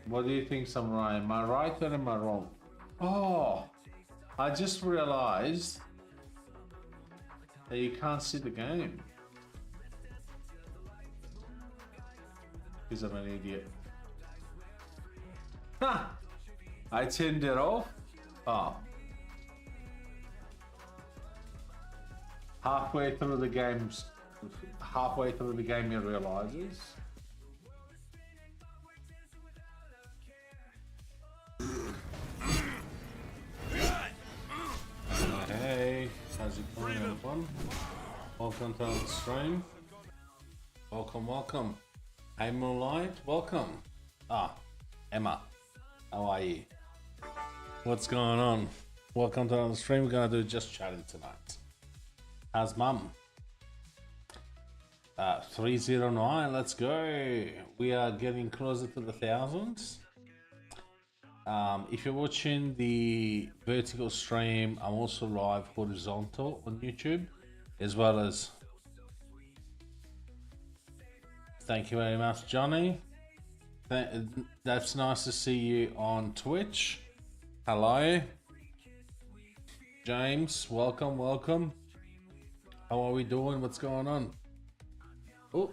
What do you think, Samurai? Am I right or am I wrong? Oh, I just realized that you can't see the game. Because I'm an idiot. Ha! I turned it off. Oh. Halfway through the game, he realizes. Hey, how's it going, everyone? Welcome to the stream. Welcome. Hey, Moonlight, welcome. Emma, how are you? What's going on? Welcome to the stream. We're gonna do just chatting tonight. How's mum? 309, let's go. We are getting closer to the thousands. If you're watching the vertical stream, I'm also live horizontal on YouTube, as well as. Thank you very much, Johnny. That's nice to see you on Twitch. Hello. James, welcome. How are we doing? What's going on? Oh,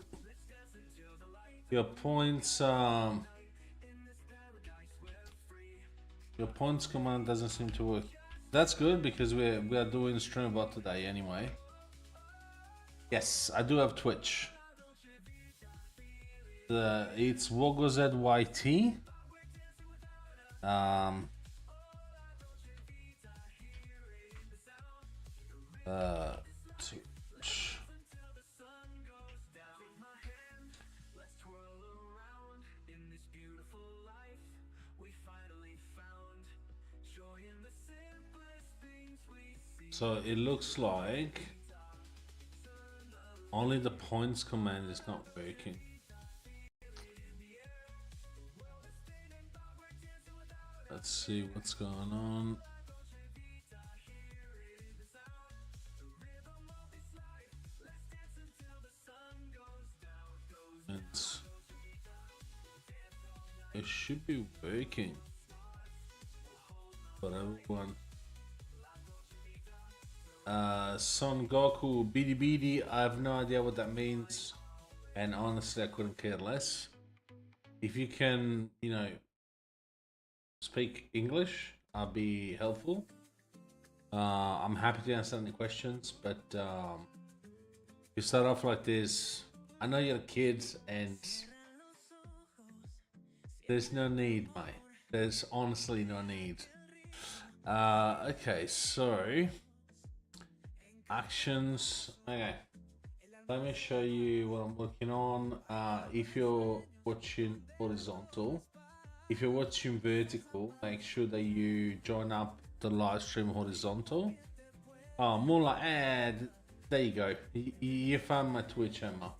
your points command doesn't seem to work. That's good because we are doing stream about today anyway. Yes, I do have Twitch. It's WogoZYT. Twitch. So it looks like only the points command is not working. Let's see what's going on. It should be working for everyone. Son Goku BD, I have no idea what that means, and honestly I couldn't care less. If you can, speak English, I'll be helpful. I'm happy to answer any questions, but you start off like this. I know you're kids and there's no need, mate. There's honestly no need. Okay, so actions. Okay, let me show you what I'm working on. If you're watching horizontal, if you're watching vertical, make sure that you join up the live stream horizontal. More like ad. There you go. You found my Twitch, Emma.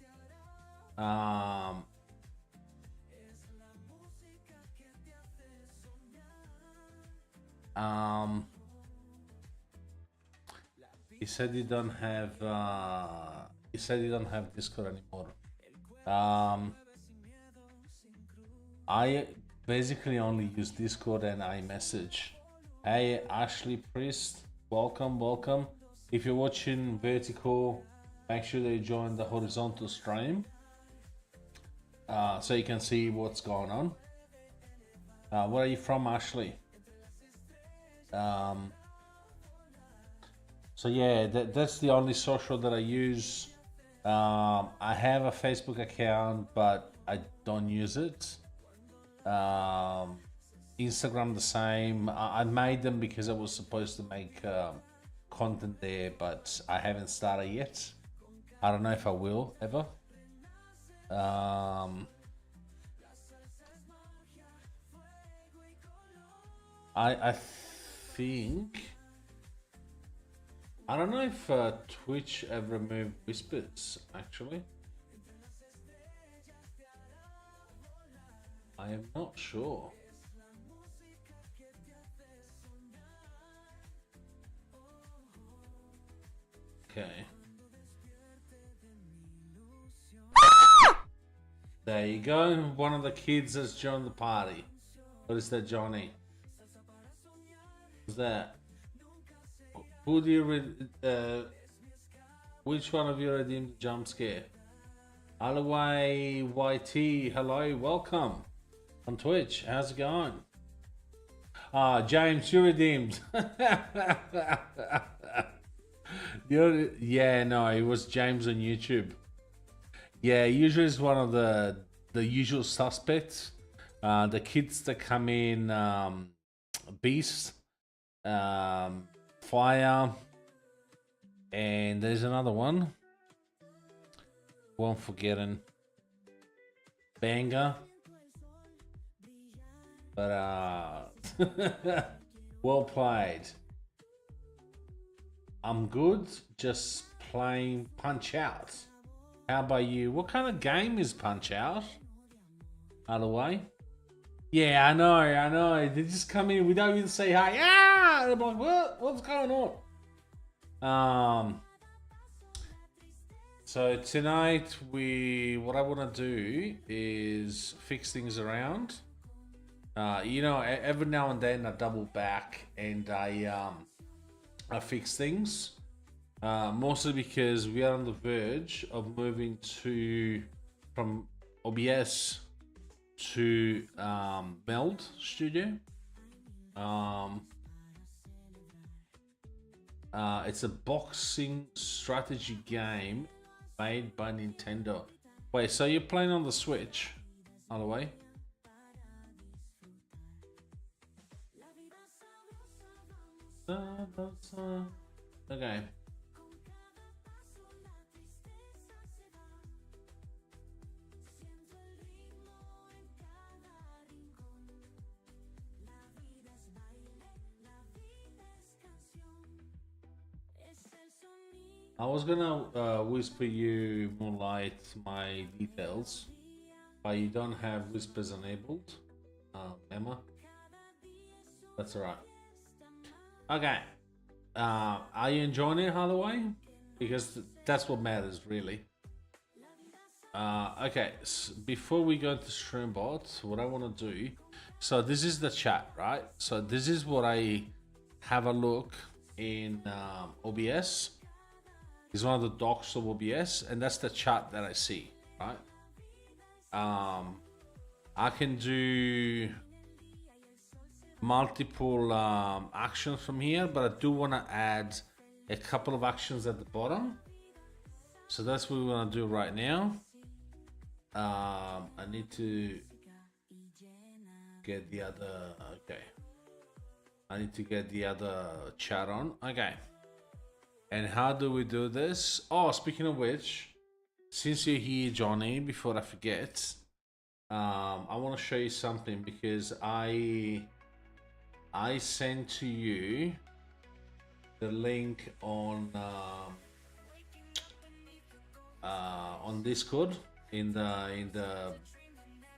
He said you don't have. He said you don't have Discord anymore. I basically only use Discord and iMessage. Hey, Ashley Priest, welcome. If you're watching vertical, make sure that you join the horizontal stream, so you can see what's going on. Where are you from, Ashley? So yeah, that's the only social that I use. I have a Facebook account, but I don't use it. Instagram the same. I made them because I was supposed to make content there, but I haven't started yet. I don't know if I will ever. I think, I don't know if Twitch ever removed whispers, actually. I am not sure. Okay. There you go. One of the kids has joined the party. What is that, Johnny? What's that? Who do you which one of you redeemed the jump scare? Alloway YT, hello, welcome on Twitch. How's it going? James, you redeemed. Yeah, no, it was James on YouTube. Yeah, usually it's one of the usual suspects. The kids that come in, Beast, Fire, and there's another one. Won't forgetting. Banger. But well played. I'm good, just playing Punch Out. How about you? What kind of game is Punch Out? Other way? Yeah, I know. They just come in without even say hi. Ah! I'm like, what? What's going on? So tonight what I want to do is fix things around. You know, every now and then I double back and I fix things. Mostly because we are on the verge of moving from OBS to Meld Studio. It's a boxing strategy game made by Nintendo. Wait, so you're playing on the Switch, by the way? Okay. I was gonna whisper you Moonlight my details, but you don't have whispers enabled, Emma. That's alright. Okay. Are you enjoying it, Holloway? Because that's what matters, really. Okay, so before we go to Streambot, what I want to do... So this is the chat, right? So this is what I have a look in OBS. It's one of the docs of OBS, and that's the chat that I see, right? I can do multiple actions from here, but I do want to add a couple of actions at the bottom. So that's what we're going to do right now. I need to get the other... Okay. I need to get the other chat on. Okay. And how do we do this? Oh, speaking of which, since you're here, Johnny, before I forget, I want to show you something because I sent to you the link on Discord in the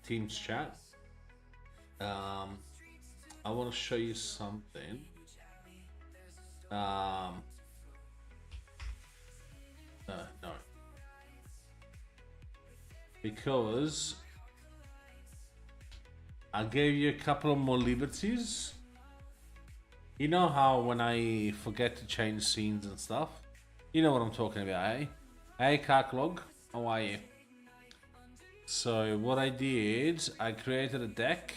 Teams chat. I want to show you something. No, because I gave you a couple of more liberties. You know how when I forget to change scenes and stuff, you know what I'm talking about, eh? Hey, Carclog, how are you? So what I did, I created a deck.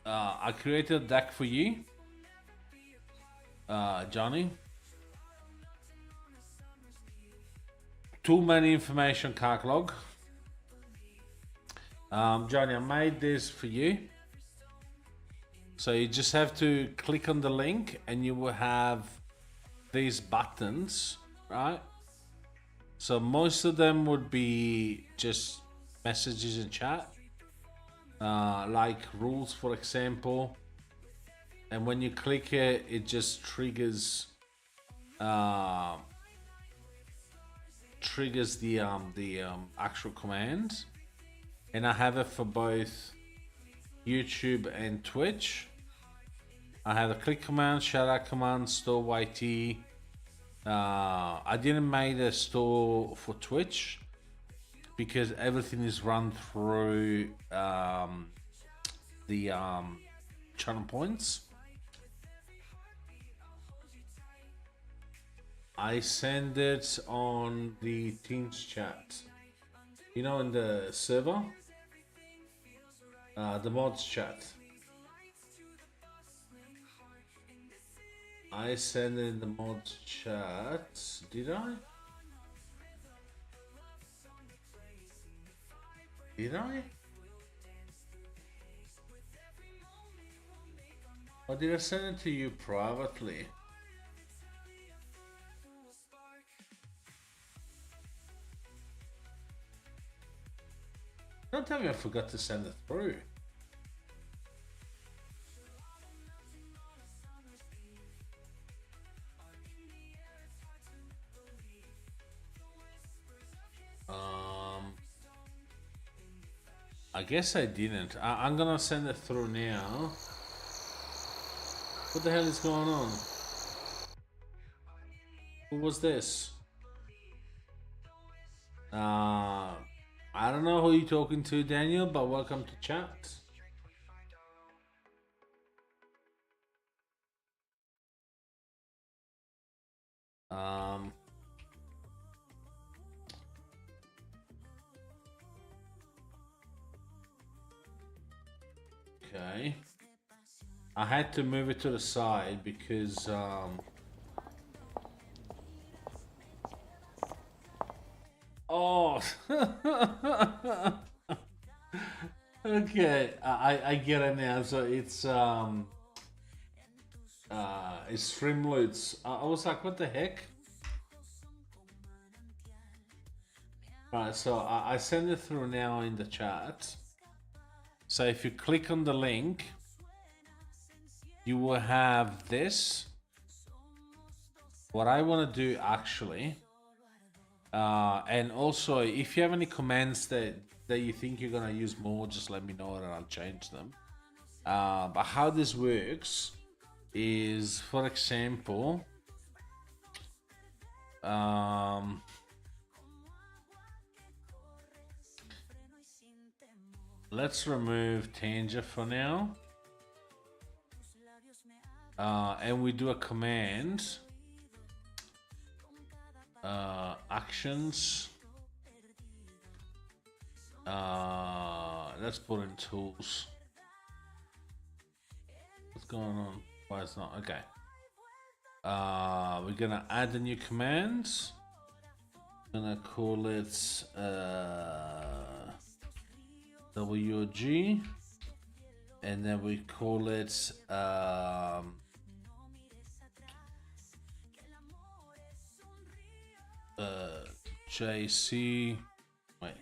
I created a deck for you, Johnny. Too many information, Carclog. Johnny, I made this for you. So you just have to click on the link and you will have these buttons, right? So most of them would be just messages in chat, like rules, for example. And when you click it, it just triggers the actual command. And I have it for both YouTube and Twitch. I have the click command, shout out command, store YT. I didn't make a store for Twitch because everything is run through the channel points. I send it on the Teams chat. You know, in the server, the mods chat. I send it in the mods chat. Did I? Did I? Or did I send it to you privately? Don't tell me I forgot to send it through. I guess I didn't. I'm gonna send it through now. What the hell is going on? Who was this? I don't know who you're talking to, Daniel, but welcome to chat. Okay. I had to move it to the side because oh okay, I get it now. So it's streamloots. I was like, what the heck? Right, so I send it through now in the chat. So if you click on the link, you will have this. What I want to do actually, and also if you have any commands that you think you're gonna use more, just let me know and I'll change them. But how this works is, for example, let's remove Tanger for now. And we do a command. Actions. Let's put in tools. What's going on? Why it's not? Okay. We're gonna add a new command. Gonna call it WG, and then we call it JC. Wait,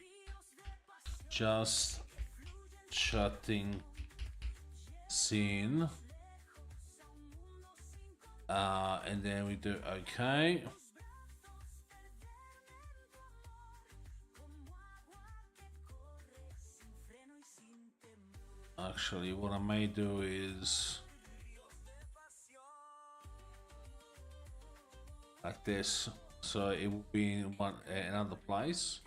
just chatting scene, and then we do okay. Actually, what I may do is like this, so it will be in another place.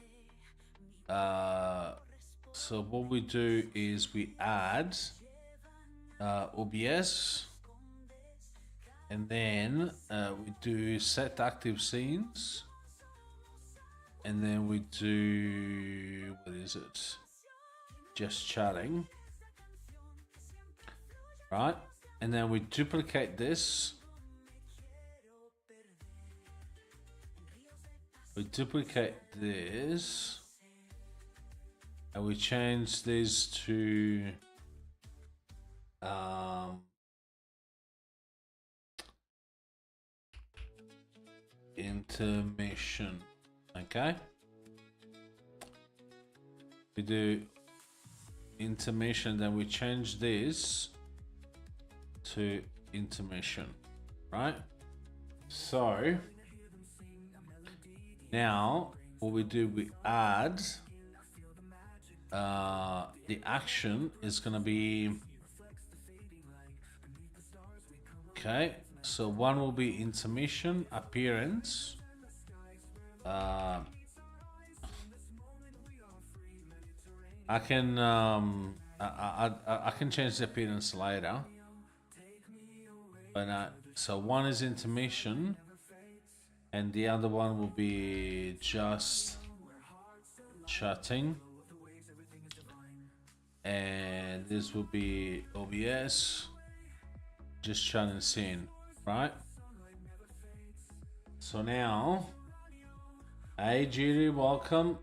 So what we do is we add OBS, and then we do set active scenes, and then we do, what is it? Just chatting. Right, and then we duplicate this. We duplicate this, and we change this to intermission. Okay, we do intermission, then we change this to intermission, right? So now what we do, we add the action is gonna be, okay, so one will be intermission appearance, I can I can change the appearance later. But so one is intermission, and the other one will be just chatting, and this will be OBS, just chatting scene, right? So now, hey Jiri, welcome.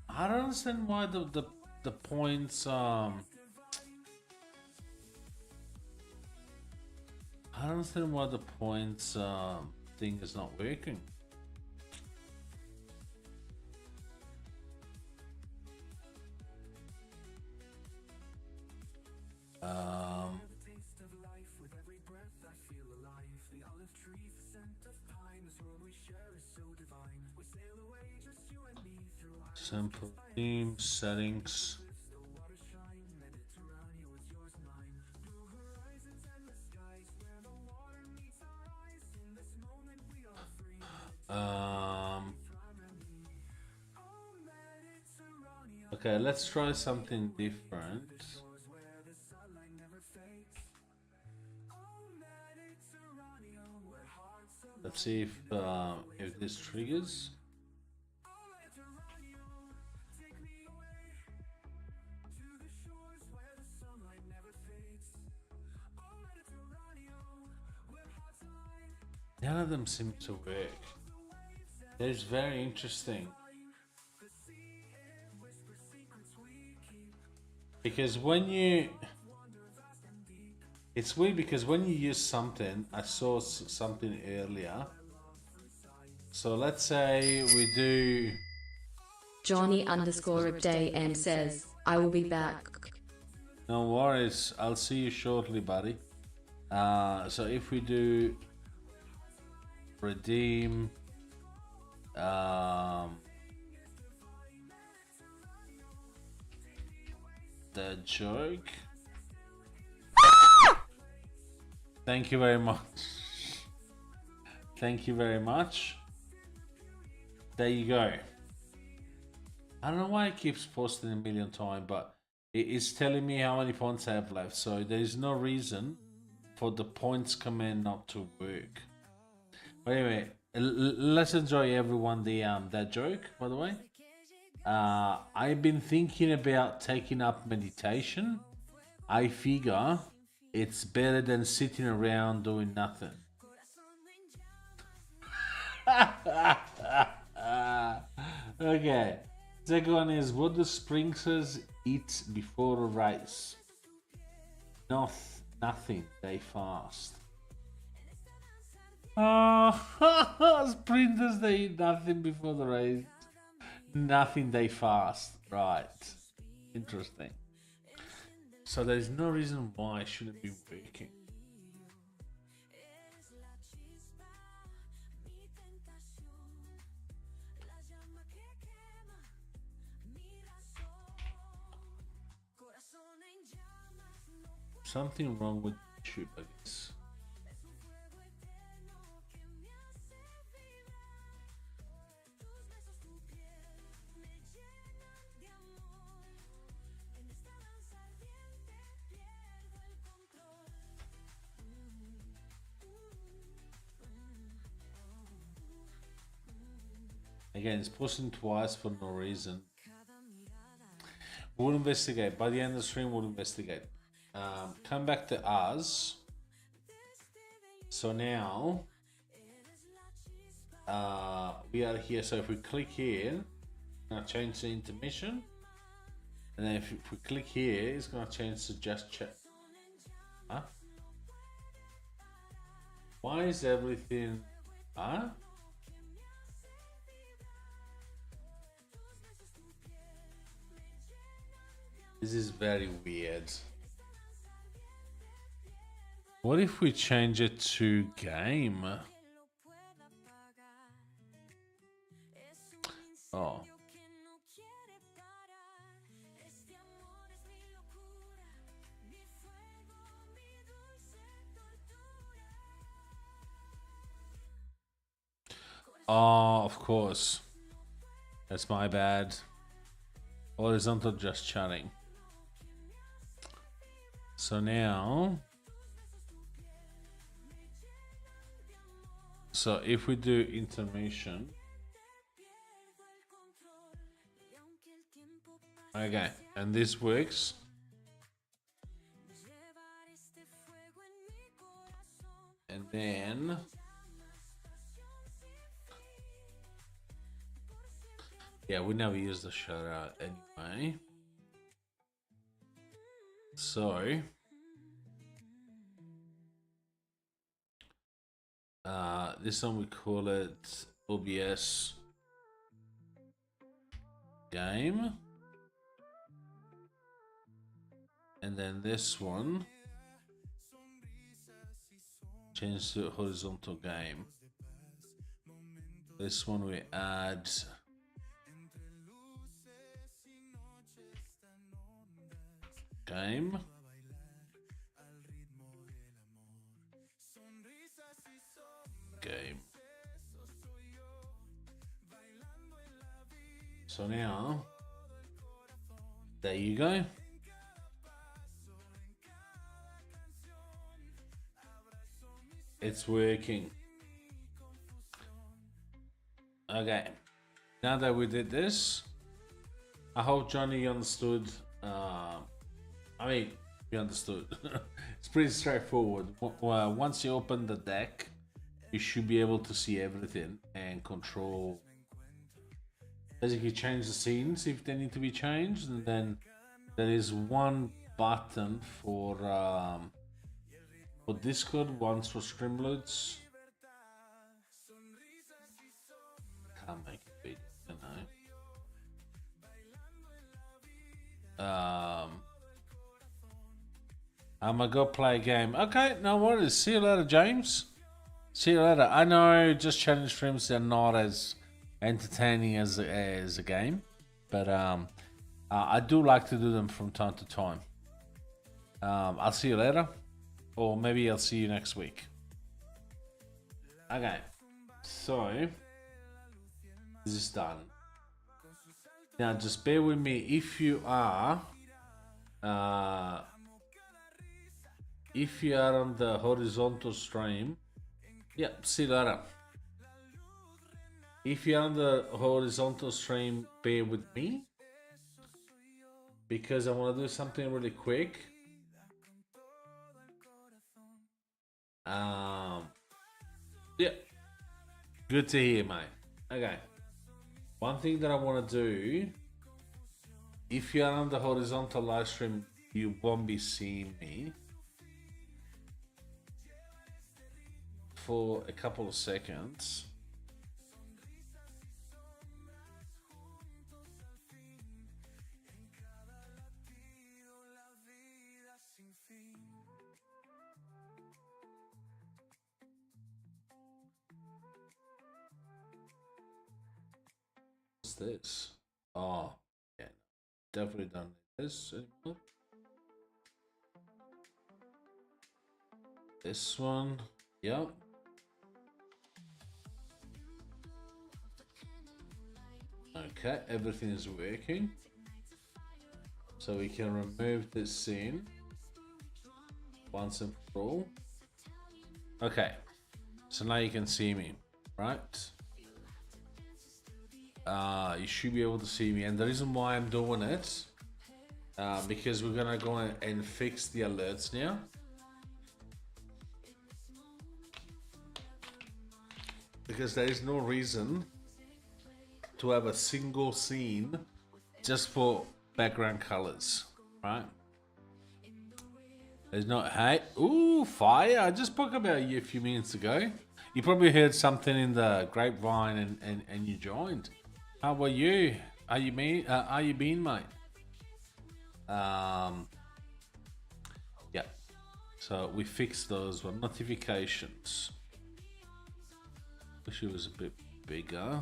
I don't understand why the points I don't understand why the points thing is not working. Simple theme settings. Okay, let's try something different. Let's see if this triggers. None of them seem to work. That is very interesting. Because when you... It's weird because when you use something, I saw something earlier. So let's say we do... Johnny_update says, I will be back. No worries, I'll see you shortly, buddy. So if we do redeem the joke. Thank you very much. Thank you very much. There you go. I don't know why it keeps posting a million times, but it is telling me how many points I have left. So there is no reason for the points command not to work. But anyway, let's enjoy everyone the that joke, by the way. I've been thinking about taking up meditation. I figure it's better than sitting around doing nothing. Okay. Second one is, what do sprinklers eat before a race? Nothing. They fast. Sprinters, they eat nothing before the race. Nothing, they fast. Right. Interesting. So there's no reason why I shouldn't be working. Something wrong with YouTube, I guess. Again, it's posting twice for no reason. We'll investigate. By the end of the stream, we'll investigate. Come back to us. So now we are here. So if we click here, now change the intermission, and then if we click here, it's gonna change to just chat. Huh? Why is everything? Huh? This is very weird. What if we change it to game? Oh. Oh, of course. That's my bad. horizontal just chatting. So now, so if we do intermission, okay, and this works. And then yeah, we never use the shutout anyway. So this one we call it OBS game. And then this one change to horizontal game. This one we add game. Game. So now, there you go. It's working. Okay. Now that we did this, I hope Johnny understood. I mean, you understood. It's pretty straightforward. Once you open the deck, you should be able to see everything and control. Basically, change the scenes if they need to be changed, and then there is one button for Discord, one's for streamloots. Can't make it big, you know. I'm gonna go play a game. Okay, no worries. See you later, James. See you later. I know just challenge streams are not as entertaining as a game, but I do like to do them from time to time. I'll see you later, or maybe I'll see you next week. Okay, so this is done. Now just bear with me. If you are on the horizontal stream, yeah, see you later. If you're on the horizontal stream, bear with me, because I want to do something really quick. Yeah, good to hear, mate. Okay, one thing that I want to do, if you're on the horizontal live stream, you won't be seeing me for a couple of seconds. What's this? Oh, yeah, definitely don't need this anymore. This one, yep. Okay, everything is working. So we can remove this scene once and for all. Okay, so now you can see me, right? You should be able to see me, and the reason why I'm doing it, because we're gonna go and fix the alerts now. Because there is no reason to have a single scene just for background colors, right? There's no, hey, ooh, fire! I just spoke about you a few minutes ago. You probably heard something in the grapevine and you joined. How about you? Are you been, mate? Yeah. So we fixed those one notifications. Wish it was a bit bigger.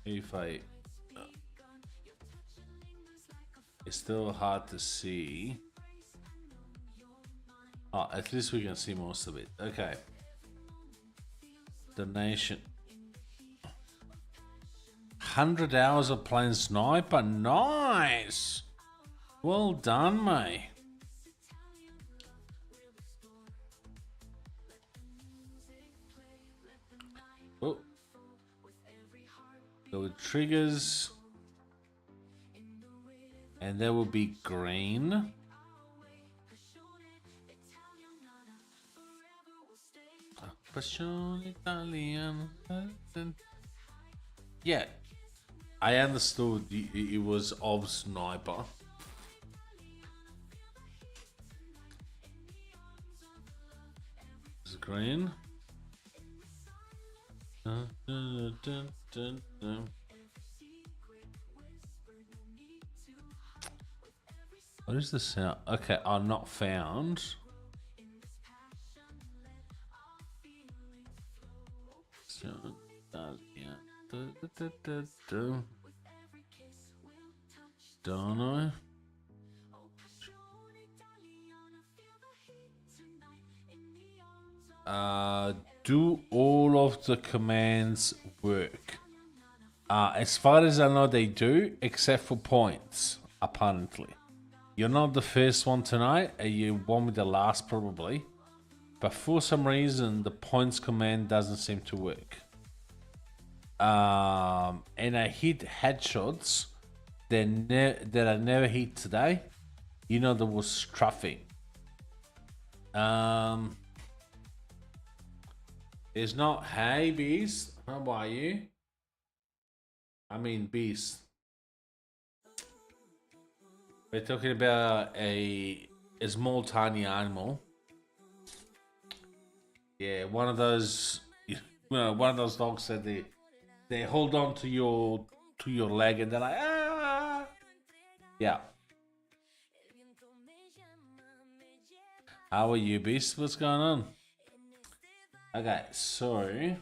If I It's still hard to see. Oh, at least we can see most of it. Okay. Donation. 100 hours of playing sniper. Nice. Well done, mate. Oh. So it triggers. And there will be green. Passion Italian. Yeah, I understood it was of sniper. It's green. Dun, dun, dun, dun, dun. What is the sound? Okay, I'm not found. Don't know. Do all of the commands work? As far as I know, they do, except for points, apparently. You're not the first one tonight, you won't be the last probably. But for some reason, the points command doesn't seem to work. And I hit headshots that I never hit today. You know, there was strafing. It's not, hey, Beast, how are you? I mean, Beast. We're talking about a small, tiny animal. Yeah, one of those, one of those dogs that they hold on to your leg and they're like, ah. Yeah. How are you, Beast? What's going on? Okay, so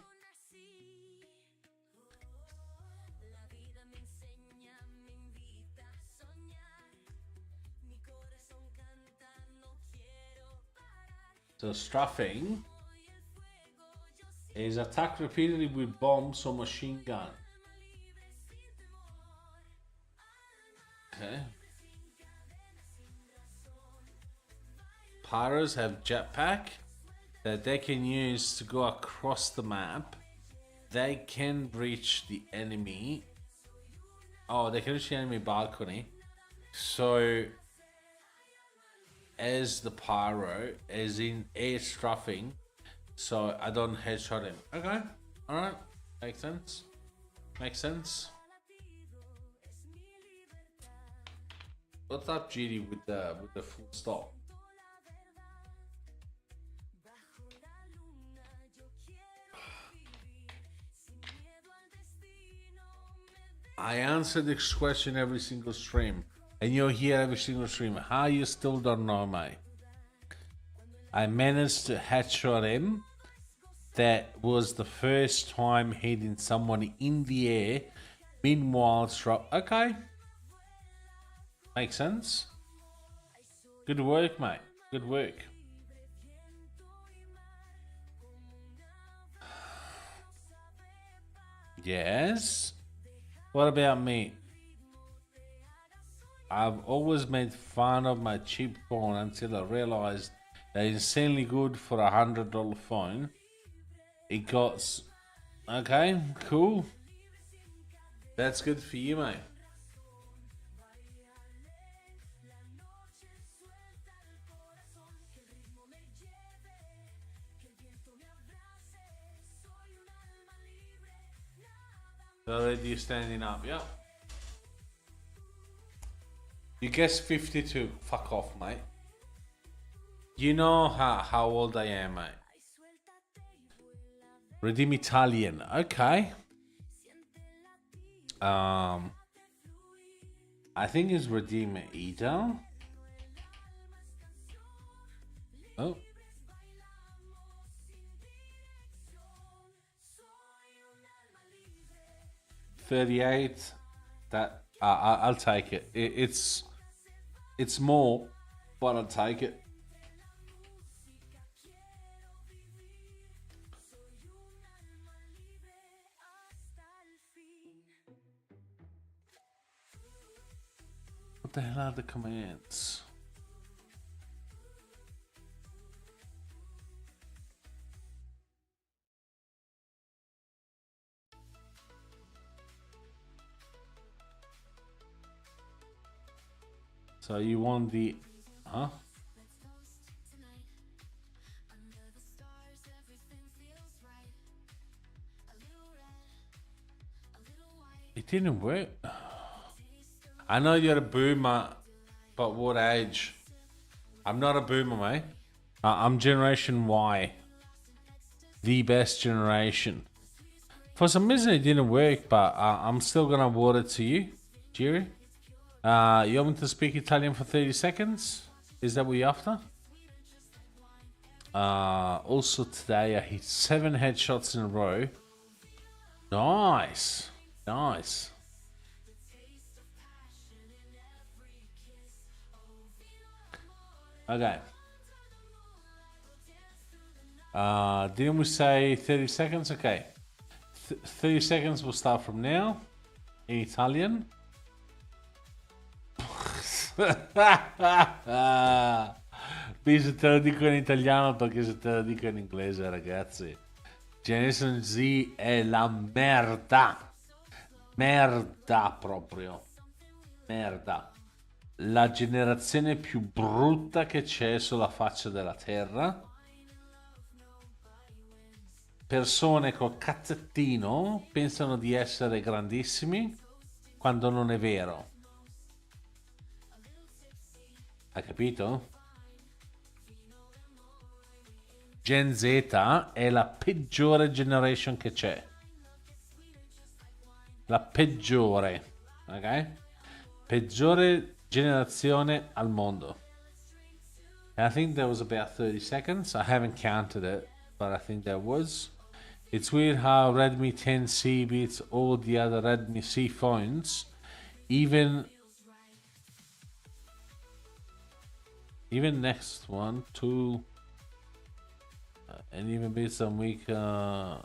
strafing is attack repeatedly with bombs or machine gun. Okay. Pyros have jetpack that they can use to go across the map. They can reach the enemy. Oh, they can reach the enemy balcony. So, as the pyro, as in air strafing, so I don't headshot him. Okay, alright, makes sense. Makes sense. What's up, GD, with the full stop? I answer this question every single stream, and you're here every single stream. How you still don't know, mate? I managed to headshot him. That was the first time hitting someone in the air. Meanwhile, drop. Okay, makes sense. Good work, mate. Good work. Yes. What about me? I've always made fun of my cheap phone until I realized that it's insanely good for $100 phone. It got... Okay, cool. That's good for you, mate. So you're standing up, yeah. You guess 52. Fuck off, mate. You know how old I am, mate. Redeem Italian. Okay. I think it's Redeem Ida. Oh. $38. That I'll take it. It's It's more, but I'll take it. What the hell are the commands? So you want the, huh? It didn't work. I know you're a boomer, but what age? I'm not a boomer, mate. I'm Generation Y. The best generation. For some reason it didn't work, but I'm still gonna award it to you, Jerry. You want me to speak Italian for 30 seconds? Is that what you're after? Also today I hit 7 headshots in a row. Nice. Nice. Okay. Didn't we say 30 seconds? Okay. 30 seconds will start from now. In Italian. Se te lo dico in italiano perché se te lo dico in inglese, ragazzi. Generation Z è la merda. Merda proprio. Merda. La generazione più brutta che c'è sulla faccia della terra. Persone col cazzettino pensano di essere grandissimi quando non è vero. Hai capito? Gen Z è la peggiore generation che c'è. La peggiore. Ok? Peggiore generazione al mondo. And I think there was about 30 seconds. I haven't counted it, but I think there was. It's weird how Redmi 10C beats all the other Redmi C phones. Even next one, two, and even beats some weak Redmi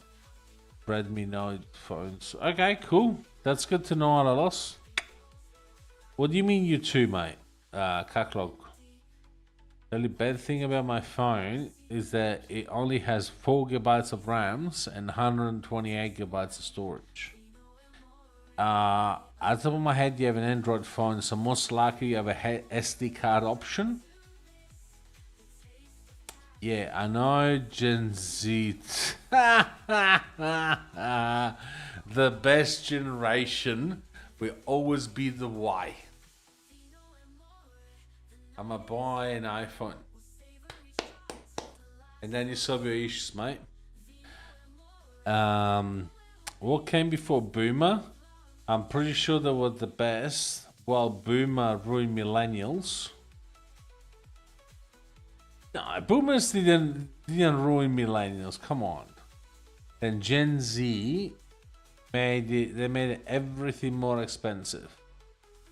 Note phones. Okay, cool. That's good to know, Alalos. What do you mean you two, mate? Kaklog. The only bad thing about my phone is that it only has 4 gigabytes of RAMs and 128 gigabytes of storage. At the top of my head, you have an Android phone, so most likely you have a SD card option. Yeah, I know, Gen Z. The best generation will always be the Y. I'm gonna buy an iPhone. And then you solve your issues, mate. What came before Boomer? I'm pretty sure they were the best, while Boomer ruined millennials. No, Boomers didn't ruin millennials. Come on. And Gen Z made everything more expensive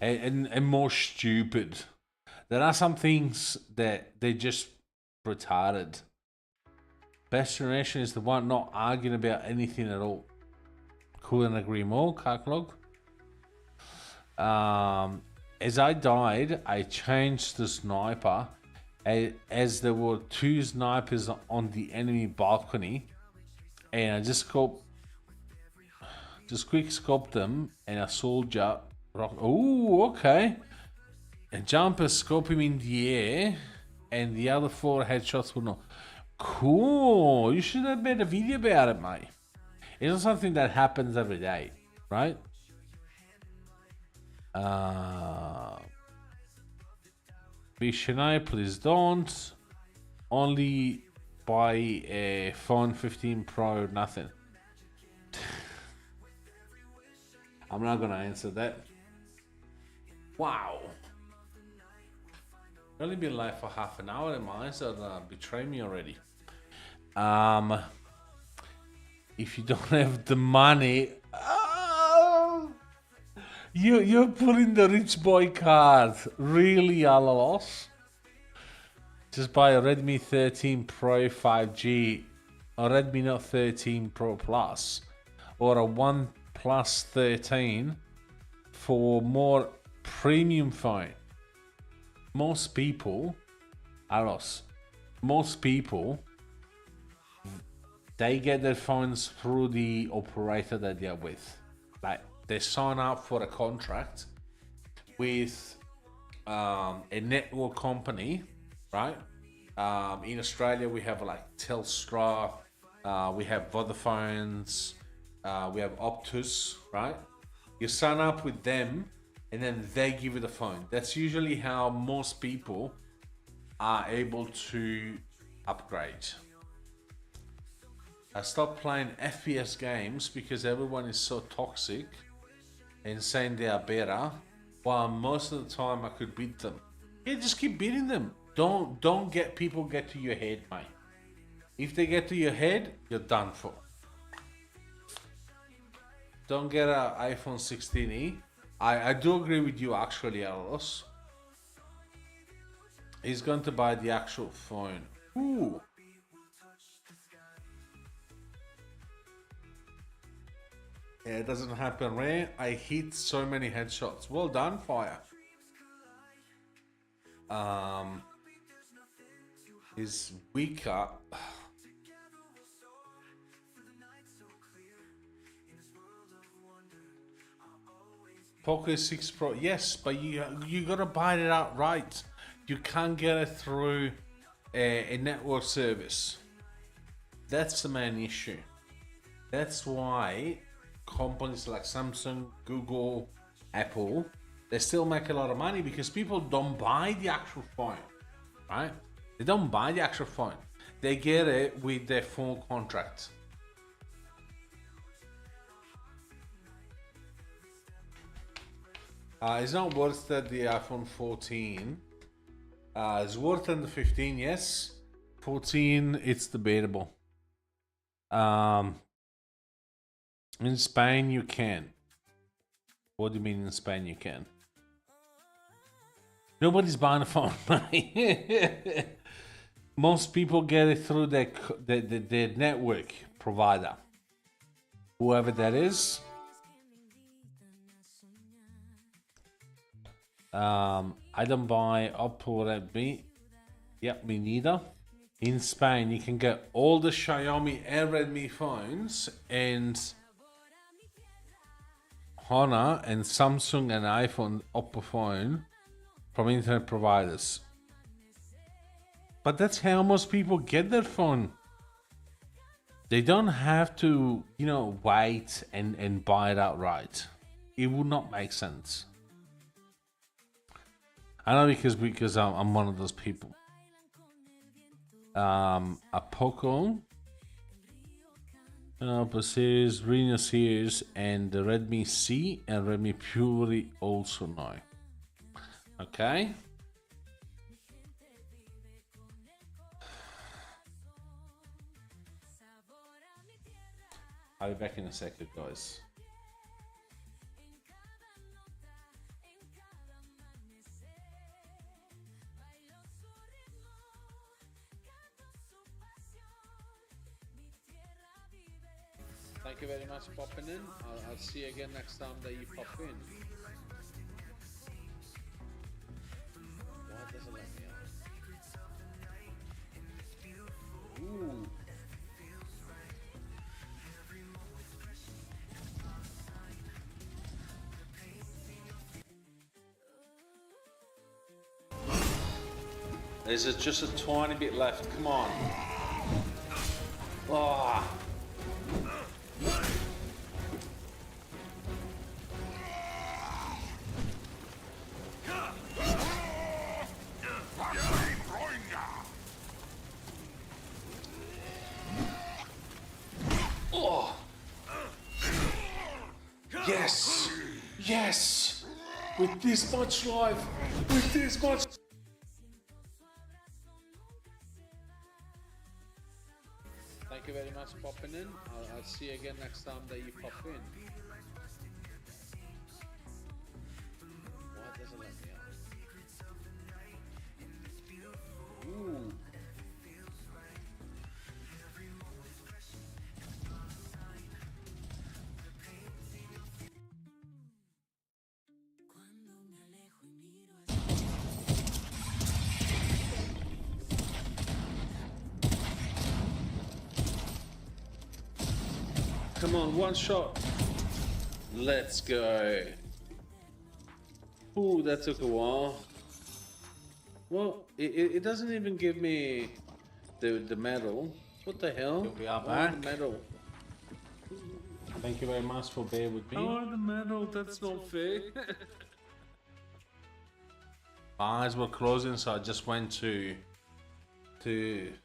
and more stupid. There are some things that they just retarded. Best generation is the one not arguing about anything at all. Couldn't agree more, Carclog. As I died, I changed the sniper as there were 2 snipers on the enemy balcony, and I just quick scoped them, and a soldier oh, okay. A jumper scope him in the air, and the other 4 headshots were not. Cool. You should have made a video about it, mate. It's not something that happens every day, right? Bishanai, please don't. Only buy a phone 15 Pro, nothing. I'm not gonna answer that. Wow. Only been live for half an hour, and my eyes are betray me already. If you don't have the money, You're pulling the rich boy card. Really, Alalos? Just buy a Redmi 13 Pro 5G, a Redmi Note 13 Pro Plus, or a OnePlus 13 for more premium phone. Most people, Alos, most people, they get their phones through the operator that they're with. Like, they sign up for a contract with a network company, right? In Australia, we have like Telstra, we have Vodafones, we have Optus, right? You sign up with them and then they give you the phone. That's usually how most people are able to upgrade. I stopped playing FPS games because everyone is so toxic and saying they are better, while most of the time I could beat them. Yeah, just keep beating them. Don't get people get to your head, mate. If they get to your head, you're done for. Don't get an iPhone 16e. I do agree with you actually, Alice. He's going to buy the actual phone. Ooh. Yeah, it doesn't happen rare. I hit so many headshots. Well done, Fire. Is weaker. Poco 6 Pro, yes, but you gotta buy it outright. You can't get it through a network service. That's the main issue. That's why companies like Samsung, Google, Apple, they still make a lot of money because people don't buy the actual phone, right? They don't buy the actual phone. They get it with their phone contract. It's not worth that the iPhone 14. It's worth than the 15, yes. 14, it's debatable. In Spain, you can. What do you mean in Spain you can? Nobody's buying a phone, money. Most people get it through their network provider. Whoever that is. I don't buy Oppo Redmi. Yep, me neither. In Spain, you can get all the Xiaomi and Redmi phones and Honor and Samsung and iPhone Oppo phone from internet providers. But that's how most people get their phone. They don't have to, wait and buy it outright. It would not make sense. I know because I'm one of those people. A Poco, Series, Reno Series, and the Redmi C and Redmi Fury also no. Okay. I'll be back in a second, guys. Thank you very much for popping in. I'll see you again next time that you pop in. Why doesn't let me out? Ooh. There's just a tiny bit left. Come on. Oh. Oh. Yes. Yes. With this much life. With this much. Thank you very much for popping in. I'll see you again next time that you pop in. Come on, one shot. Let's go. Ooh, that took a while. Well, it doesn't even give me the medal. What the hell? We are Oh, back. the medal. Thank you very much for being with me. Oh, the medal. That's not fair. My eyes were closing, so I just went to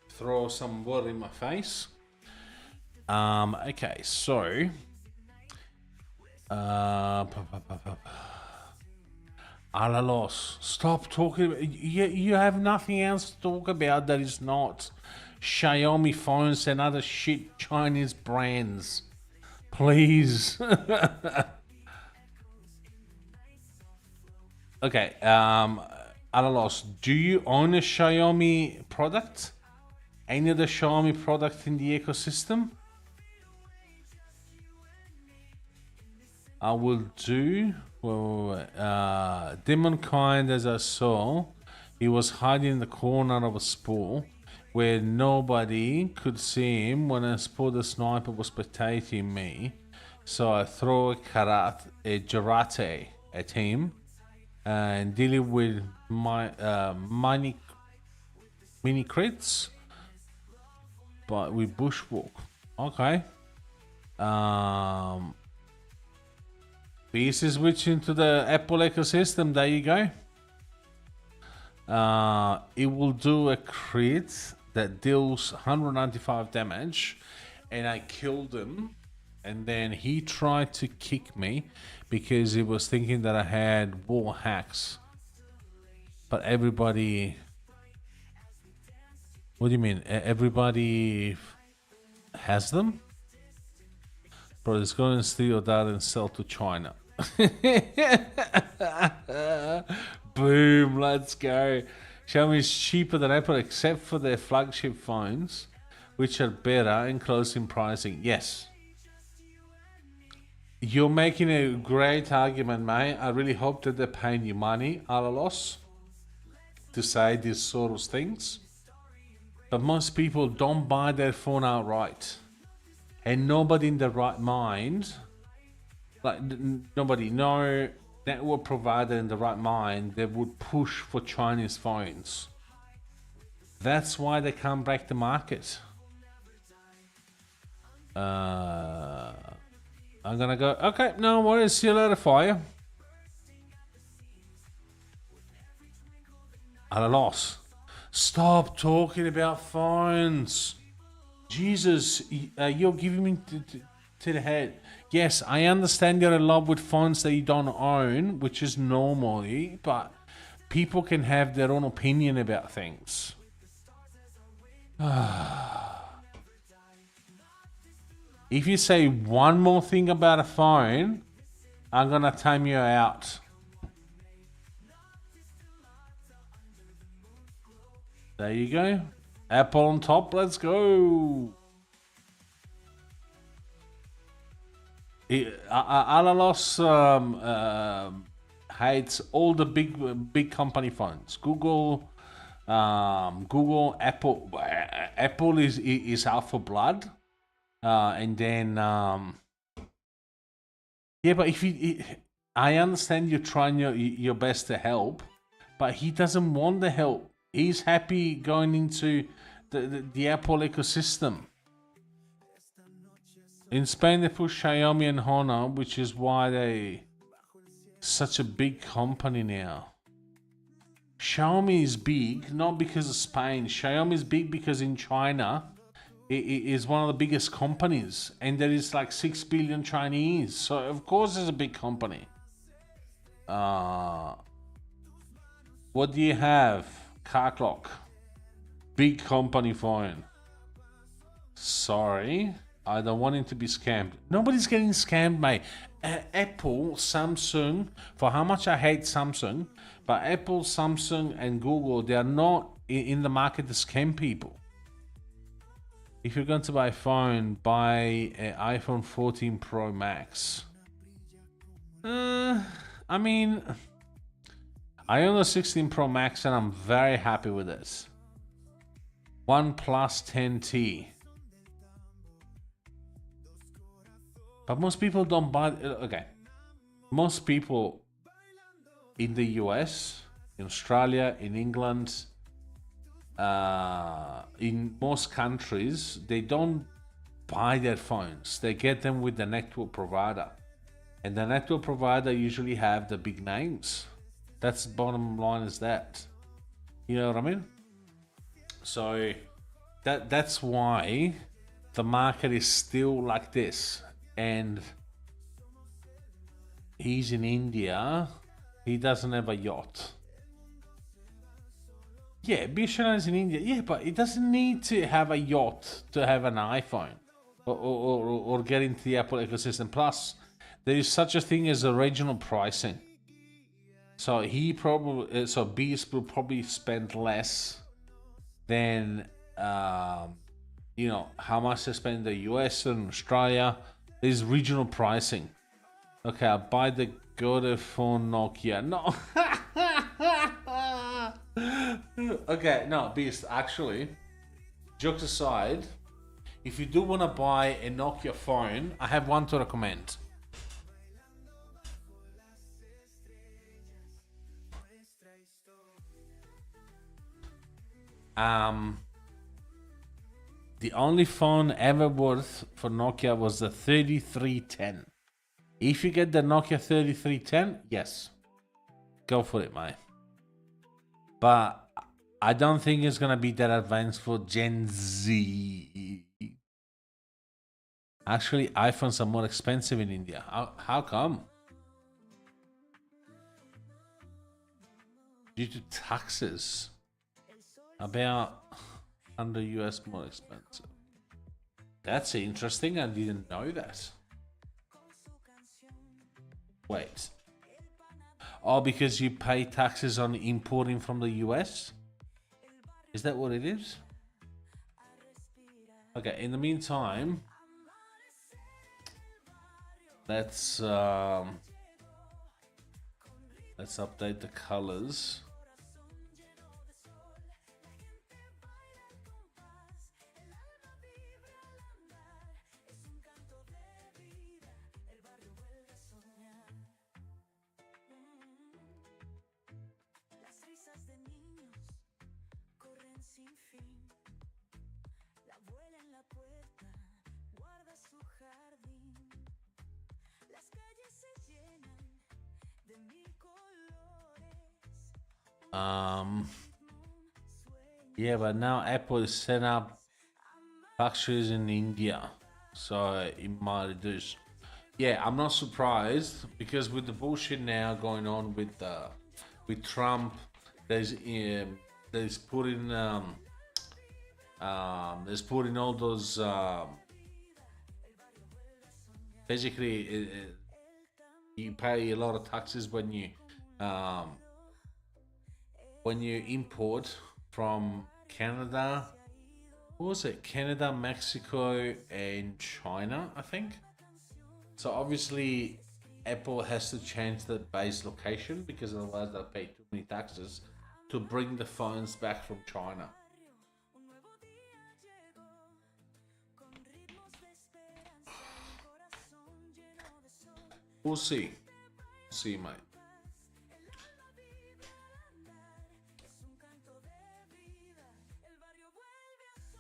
throw some water in my face. Okay, so Alalos, stop talking. You have nothing else to talk about that is not Xiaomi phones and other shit Chinese brands. Please. Okay, Alalos, do you own a Xiaomi product? Any other Xiaomi product in the ecosystem? I will do. Demonkind, as I saw, he was hiding in the corner of a spool where nobody could see him when I spotted the sniper was spectating me. So I throw a karate at him and dealing with my mini crits, but we bushwalk. Okay. This is switching to the Apple ecosystem. There you go. It will do a crit that deals 195 damage, and I killed him. And then he tried to kick me because he was thinking that I had wall hacks. But everybody... What do you mean? Everybody has them? Bro, let's go and steal your data and sell to China. Boom, let's go. Xiaomi is cheaper than Apple except for their flagship phones, which are better and close in pricing. Yes. You're making a great argument, mate. I really hope that they're paying you money, Alalos, to say these sort of things. But most people don't buy their phone outright. And nobody in the right mind, like nobody, no network provider in the right mind, they would push for Chinese phones. That's why they can't break the market. I'm gonna go. Okay, no worries. See you later, fire. At a loss. Stop talking about phones. Jesus, you're giving me to the head. Yes, I understand you're in love with phones that you don't own, which is normally, but people can have their own opinion about things. If you say one more thing about a phone, I'm gonna time you out. There you go. Apple on top, let's go. Alalos hates all the big company phones. Google, Apple. Apple is out for blood. And then, yeah, but if I understand you're trying your best to help, but he doesn't want the help. He's happy going into the Apple ecosystem. In Spain, they push Xiaomi and Honor, which is why they such a big company now. Xiaomi is big, not because of Spain. Xiaomi is big because in China, it is one of the biggest companies, and there is like 6 billion Chinese. So of course it's a big company. What do you have? Car clock. Big company phone. Sorry, I don't want him to be scammed. Nobody's getting scammed, mate. Apple, Samsung, for how much I hate Samsung, but Apple, Samsung, and Google, they are not in the market to scam people. If you're going to buy a phone, buy an iPhone 14 Pro Max. I mean, I own a 16 Pro Max and I'm very happy with this. OnePlus 10T. But most people don't buy. Okay, most people in the US, in Australia, in England, in most countries, they don't buy their phones. They get them with the network provider, and the network provider usually have the big names. That's bottom line is that. You know what I mean? So that's why the market is still like this. And he's in India. He doesn't have a yacht. Yeah, Bishara is in India. Yeah, but he doesn't need to have a yacht to have an iPhone or get into the Apple ecosystem. Plus, there is such a thing as regional pricing. So Beast will probably spend less than you know how much they spend in the US and Australia. There's regional pricing. Okay, I'll buy the good phone Nokia. No. Okay, no, Beast, actually, jokes aside, if you do want to buy a Nokia phone, I have one to recommend. The only phone ever worth for Nokia was the 3310. If you get the Nokia 3310, yes, go for it, mate. But I don't think it's gonna be that advanced for Gen Z. Actually, iPhones are more expensive in India. How come? Due to taxes. About $100 more expensive. That's interesting. I didn't know that. Wait. Oh, because you pay taxes on importing from the US? Is that what it is? Okay, in the meantime, let's update the colors. Yeah, but now Apple is set up factories in India, so it might reduce. Yeah, I'm not surprised because with the bullshit now going on with Trump, there's putting all those basically you pay a lot of taxes when you import from Canada. What was it? Canada, Mexico, and China, I think. So obviously, Apple has to change the base location because otherwise they'll pay too many taxes to bring the phones back from China. We'll see. See, mate.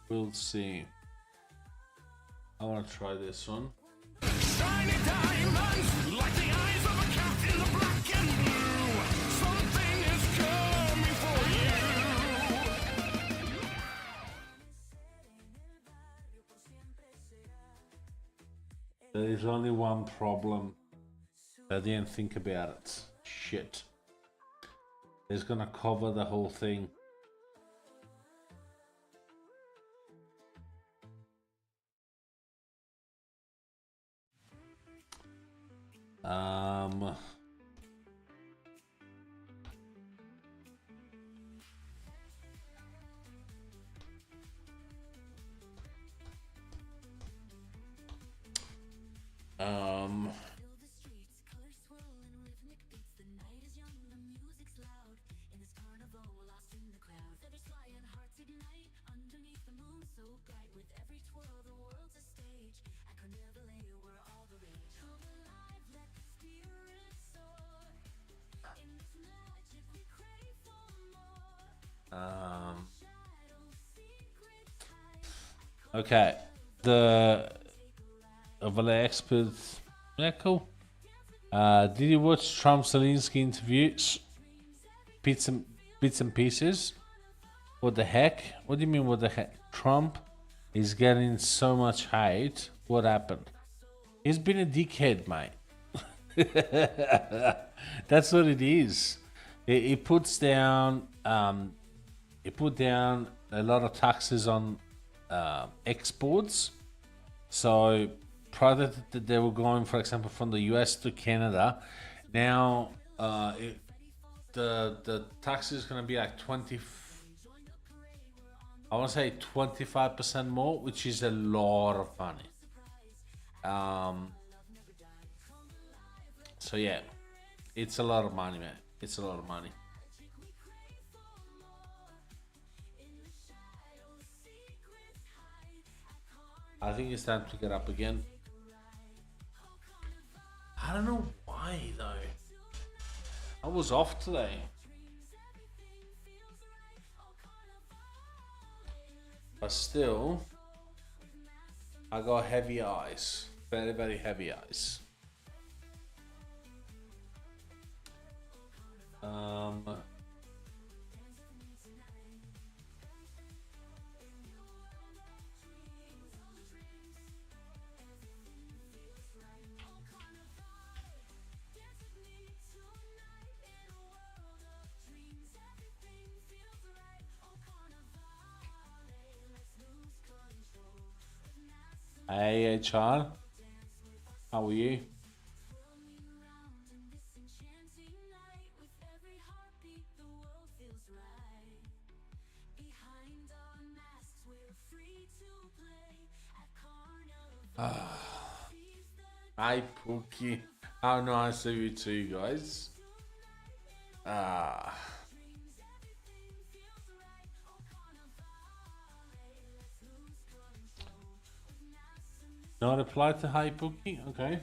We'll see. I want to try this one. Shiny diamonds, like the eyes of a cat in the black and blue. Something is coming for you. There is only one problem. I didn't think about it. Shit. It's gonna cover the whole thing. Okay, the overlay expert. Yeah, cool. Did you watch Trump Zelensky interviews? Bits and pieces. What the heck? What do you mean? What the heck? Trump is getting so much hate. What happened? He's been a dickhead, mate. That's what it is. He puts down. He put down a lot of taxes on exports. So prior that they were going, for example, from the US to Canada, now the tax is going to be like 20. I want to say 25% more, which is a lot of money. So yeah, it's a lot of money, man. It's a lot of money. I think it's time to get up again. I don't know why though. I was off today. But still, I got heavy eyes. Very, very heavy eyes. Hey HR, how are you? Hi Pookie, how nice of you too, guys. No reply to hi Pookie, okay.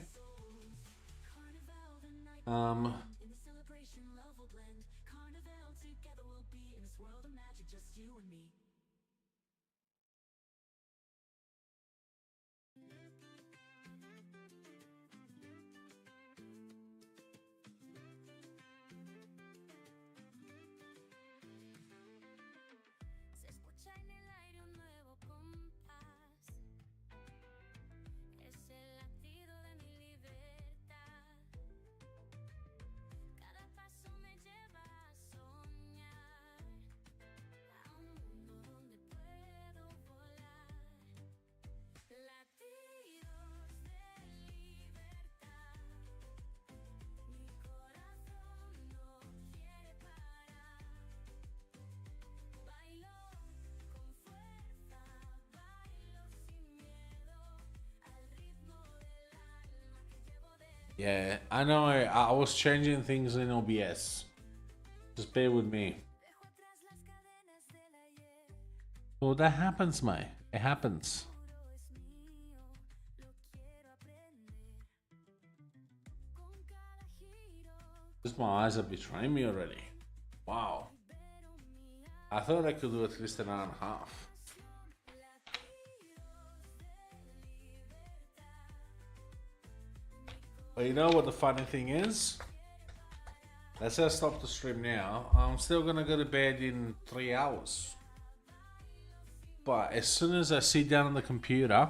Yeah, I know. I was changing things in OBS. Just bear with me. Well, that happens, mate. It happens. Just my eyes are betraying me already. Wow. I thought I could do at least an hour and a half. But you know what the funny thing is? Let's just stop the stream now. I'm still gonna go to bed in 3 hours. But as soon as I sit down on the computer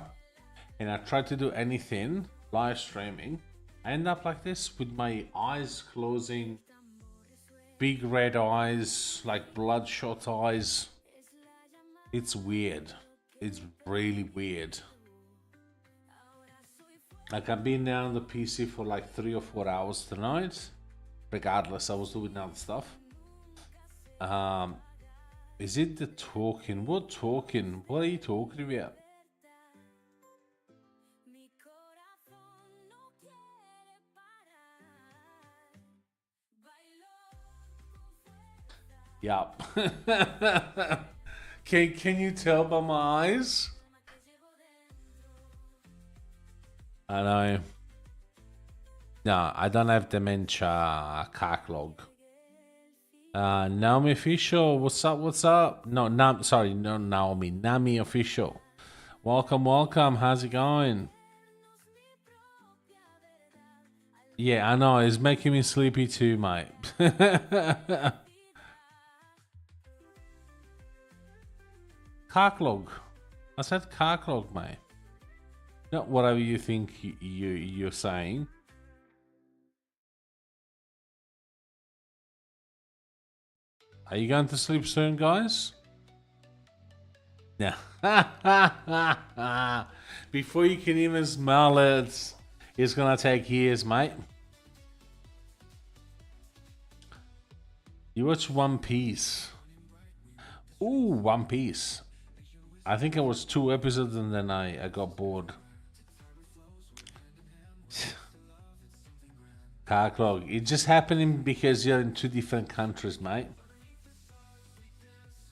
and I try to do anything live streaming, I end up like this with my eyes closing, big red eyes, like bloodshot eyes. It's weird. It's really weird. Like I've been down on the PC for like 3 or 4 hours tonight. Regardless, I was doing other stuff. Is it the talking? What talking? What are you talking about? Yup. Can you tell by my eyes? I know. No, I don't have dementia carclog. Naomi official, what's up? What's up? No, sorry, no Naomi, Nami official. Welcome, welcome. How's it going? Yeah, I know. It's making me sleepy too, mate. Carclog. I said carclog, mate. Not whatever you think you're saying. Are you going to sleep soon, guys? Yeah. Before you can even smell it, it's gonna take years, mate. You watch One Piece. Ooh, One Piece. I think it was 2 episodes and then I got bored. Car clog. It's just happening because you're in 2 different countries, mate.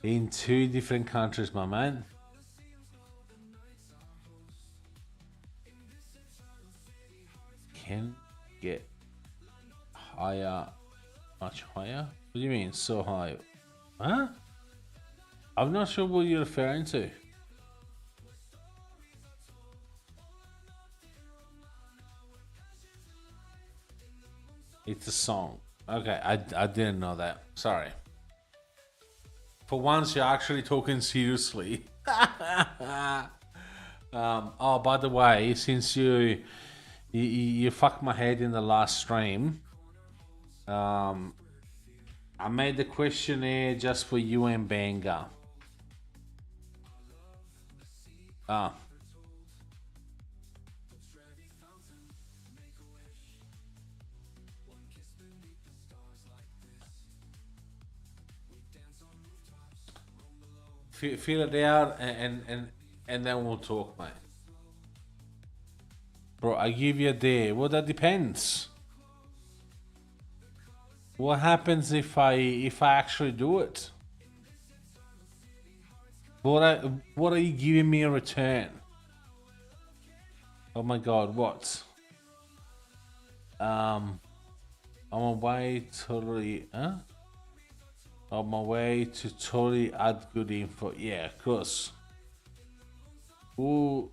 In 2 different countries, my man. Can get higher, much higher? What do you mean, so high? Huh? I'm not sure what you're referring to. It's a song. Okay, I didn't know that. Sorry. For once, you're actually talking seriously. Oh, by the way, since you fucked my head in the last stream, I made the questionnaire just for you and Banga. Fill it out and then we'll talk, mate. Bro, I give you a day. Well, that depends. What happens if I actually do it? What are you giving me in return? Oh my god, what? I'm away totally, huh? On my way to totally add good info. Yeah, of course. We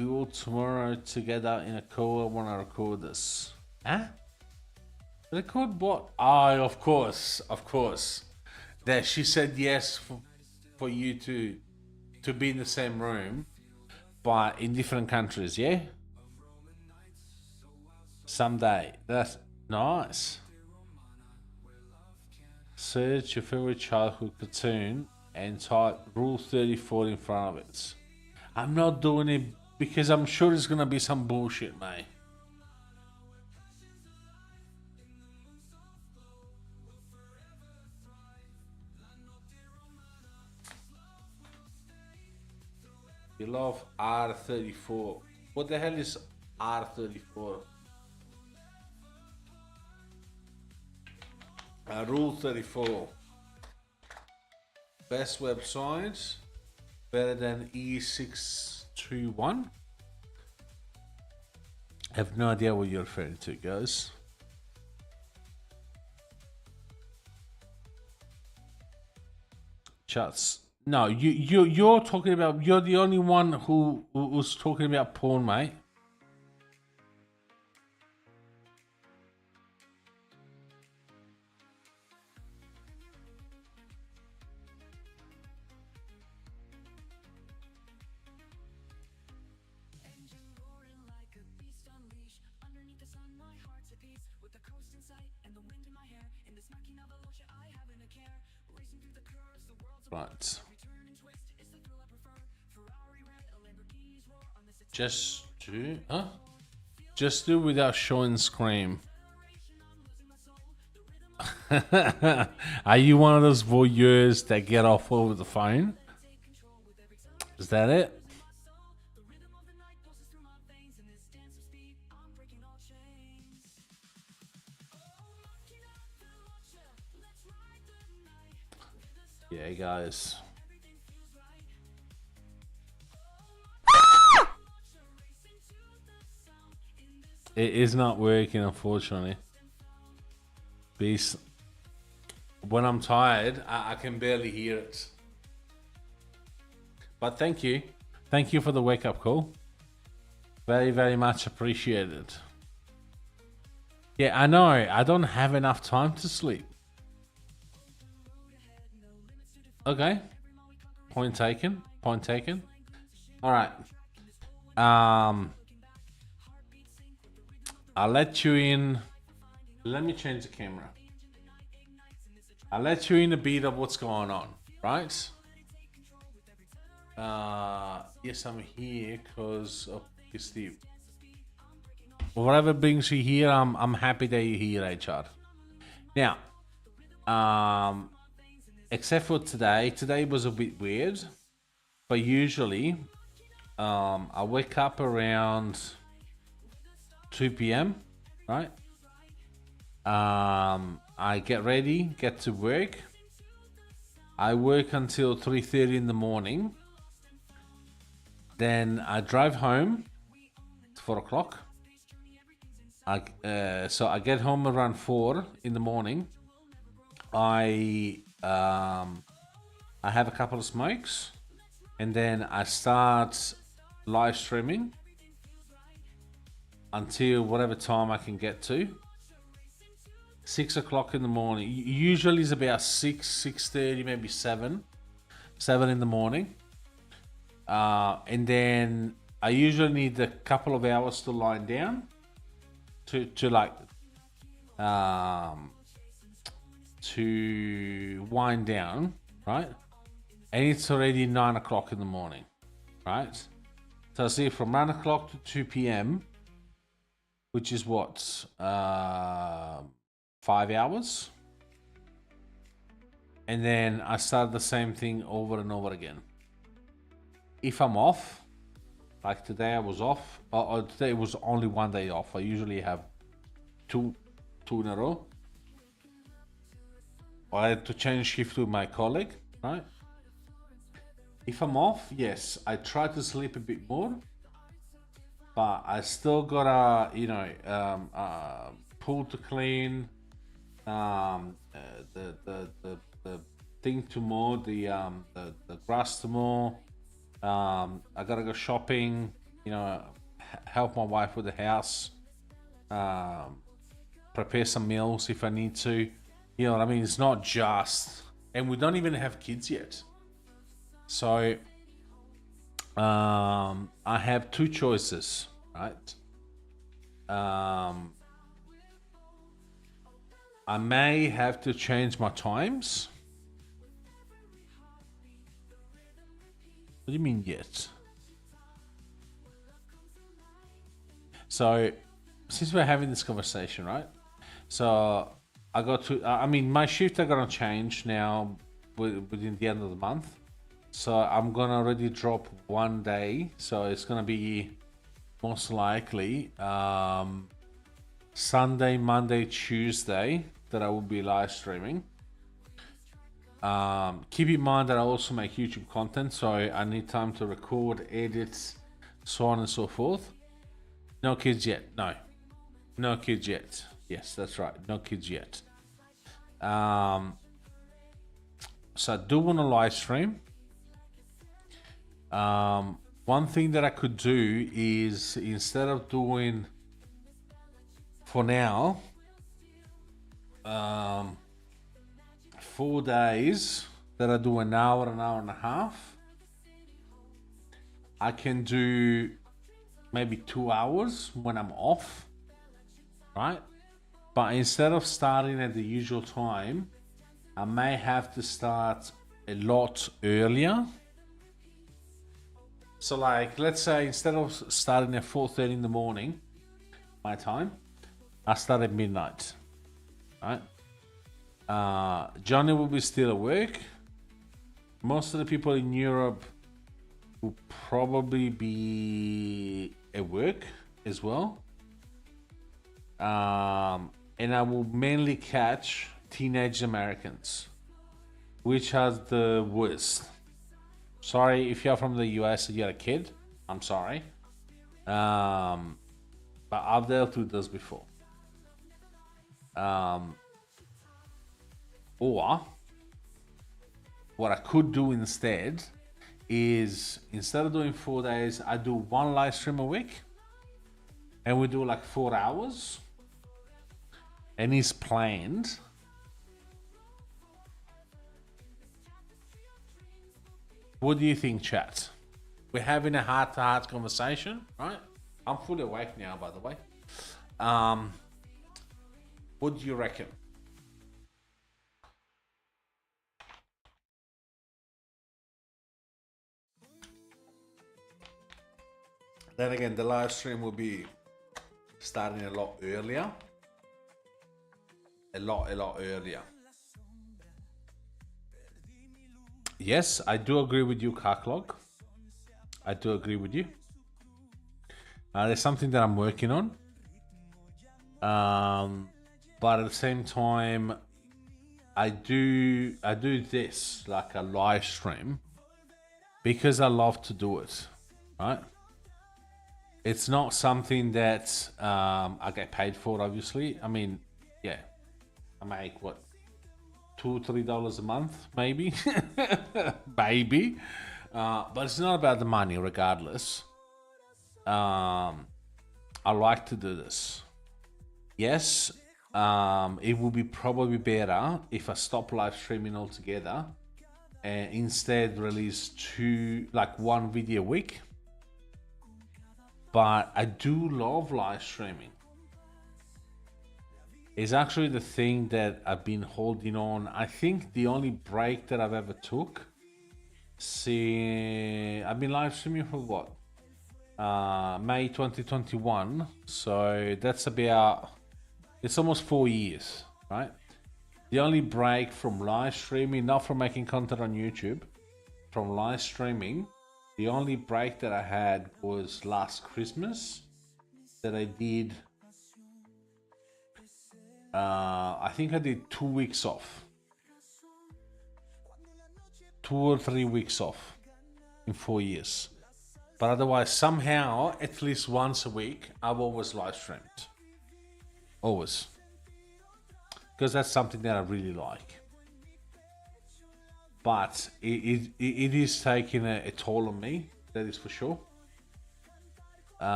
will tomorrow together in a call. I want to record this. Huh? Record what? Oh, of course. That she said yes for you to be in the same room, but in different countries, yeah? Someday. That's nice. Search your favorite childhood cartoon and type Rule 34 in front of it. I'm not doing it because I'm sure it's gonna be some bullshit, mate. You love R34. What the hell is R34? Rule 34. Best websites, better than E621. I have no idea what you're referring to, guys. Chats. No, you're talking about. You're the only one who was talking about porn, mate. Right. Just do without showing scream. Are you one of those voyeurs that get off over the phone? Is that it? Yeah, guys. It is not working, unfortunately. Beast. when I'm tired, I can barely hear it. But thank you. Thank you for the wake-up call. Very, very much appreciated. Yeah, I know. I don't have enough time to sleep. Okay. Point taken. Point taken. All right. I'll let you in. Let me change the camera. I'll let you in a bit of what's going on, right? Yes, I'm here because of Steve. Whatever brings you here, I'm happy that you're here, HR. Now, except for today. Today was a bit weird, but usually, I wake up around 2 p.m. Right? I get ready, get to work. I work until 3:30 in the morning. Then I drive home. It's 4 o'clock. So I get home around 4 in the morning. I have a couple of smokes, and then I start live streaming until whatever time I can get to. 6 o'clock in the morning. Usually it's about 6:30, maybe 7 in the morning. And then I usually need a couple of hours to lie down to wind down, right? And it's already 9 o'clock in the morning, right? So I see from 9 o'clock to 2 p.m., which is what, 5 hours. And then I start the same thing over and over again. If I'm off, like today I was off, or today was only one day off. I usually have two in a row. I had to change shift with my colleague, right? If I'm off, yes, I try to sleep a bit more, but I still gotta, pool to clean, the thing to mow, the grass to mow. I gotta go shopping, help my wife with the house, prepare some meals if I need to. You know what I mean? It's not just, and we don't even have kids yet. So, I have two choices, right? I may have to change my times. What do you mean yet? So, since we're having this conversation, right? So, my shift are gonna change now within the end of the month. So, I'm gonna already drop one day. So, it's gonna be most likely Sunday, Monday, Tuesday that I will be live streaming. Keep in mind that I also make YouTube content, so I need time to record, edit, so on and so forth. No kids yet. No kids yet. Yes, that's right. No kids yet. So I do want to live stream. One thing that I could do is, instead of doing, for now, 4 days that I do an hour and a half, I can do maybe 2 hours when I'm off, right? But instead of starting at the usual time, I may have to start a lot earlier. So like, let's say instead of starting at 4:30 in the morning, my time, I start at midnight, right? Johnny will be still at work. Most of the people in Europe will probably be at work as well. And I will mainly catch teenage Americans, which has the worst. Sorry if you're from the US and you're a kid, I'm sorry. But I've dealt with this before. Or what I could do instead is, instead of doing 4 days, I do one live stream a week, and we do like 4 hours, and it's planned. What do you think, chat? We're having a heart-to-heart conversation, right? I'm fully awake now, by the way. What do you reckon? Then again, the live stream will be starting a lot earlier. A lot earlier. Yes, I do agree with you, Carclog. I do agree with you. There's something that I'm working on. But at the same time, I do this like a live stream because I love to do it, right? It's not something that I get paid for, obviously. I mean, yeah, I make what, $2-3 a month, maybe, maybe. But it's not about the money, regardless. I like to do this. Yes, it would be probably better if I stop live streaming altogether and instead release one video a week. But I do love live streaming. It's actually the thing that I've been holding on. I think the only break that I've ever took. I've been live streaming for what? May 2021. So that's about, it's almost 4 years, right? The only break from live streaming, not from making content on YouTube, from live streaming, the only break that I had was last Christmas that I did. I think I did 2 weeks off. 2 or 3 weeks off in 4 years. But otherwise, somehow, at least once a week, I've always live streamed. Always. Because that's something that I really like. But it is taking a toll on me, that is for sure.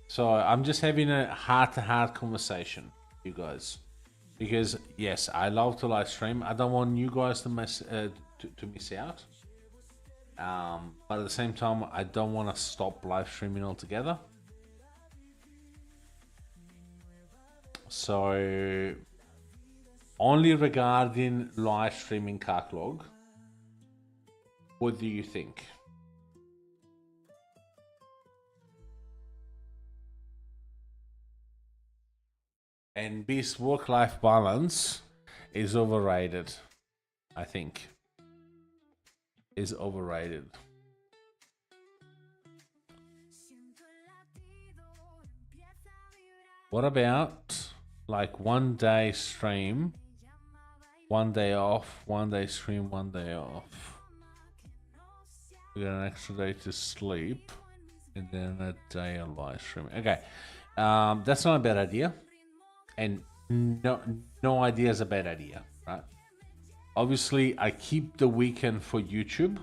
So I'm just having a heart-to-heart conversation, you guys. Because yes, I love to live stream. I don't want you guys to miss out. But at the same time, I don't want to stop live streaming altogether. So only regarding live streaming, Carclog, what do you think? And this work-life balance is overrated, I think. Is overrated. What about like 1 day stream, 1 day off, 1 day stream, 1 day off? We got an extra day to sleep, and then a day of live streaming. Okay, that's not a bad idea. And no idea is a bad idea, right? Obviously, I keep the weekend for YouTube.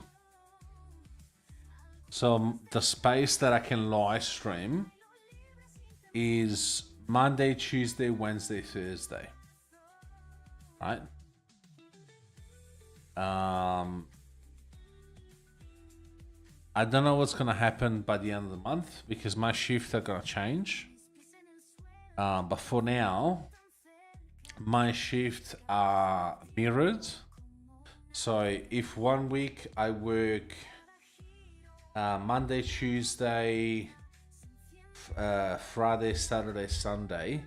So the space that I can live stream is Monday, Tuesday, Wednesday, Thursday. Right? I don't know what's going to happen by the end of the month because my shifts are going to change. But for now, my shifts are mirrored. So if 1 week I work Monday, Tuesday, Friday, Saturday, Sunday,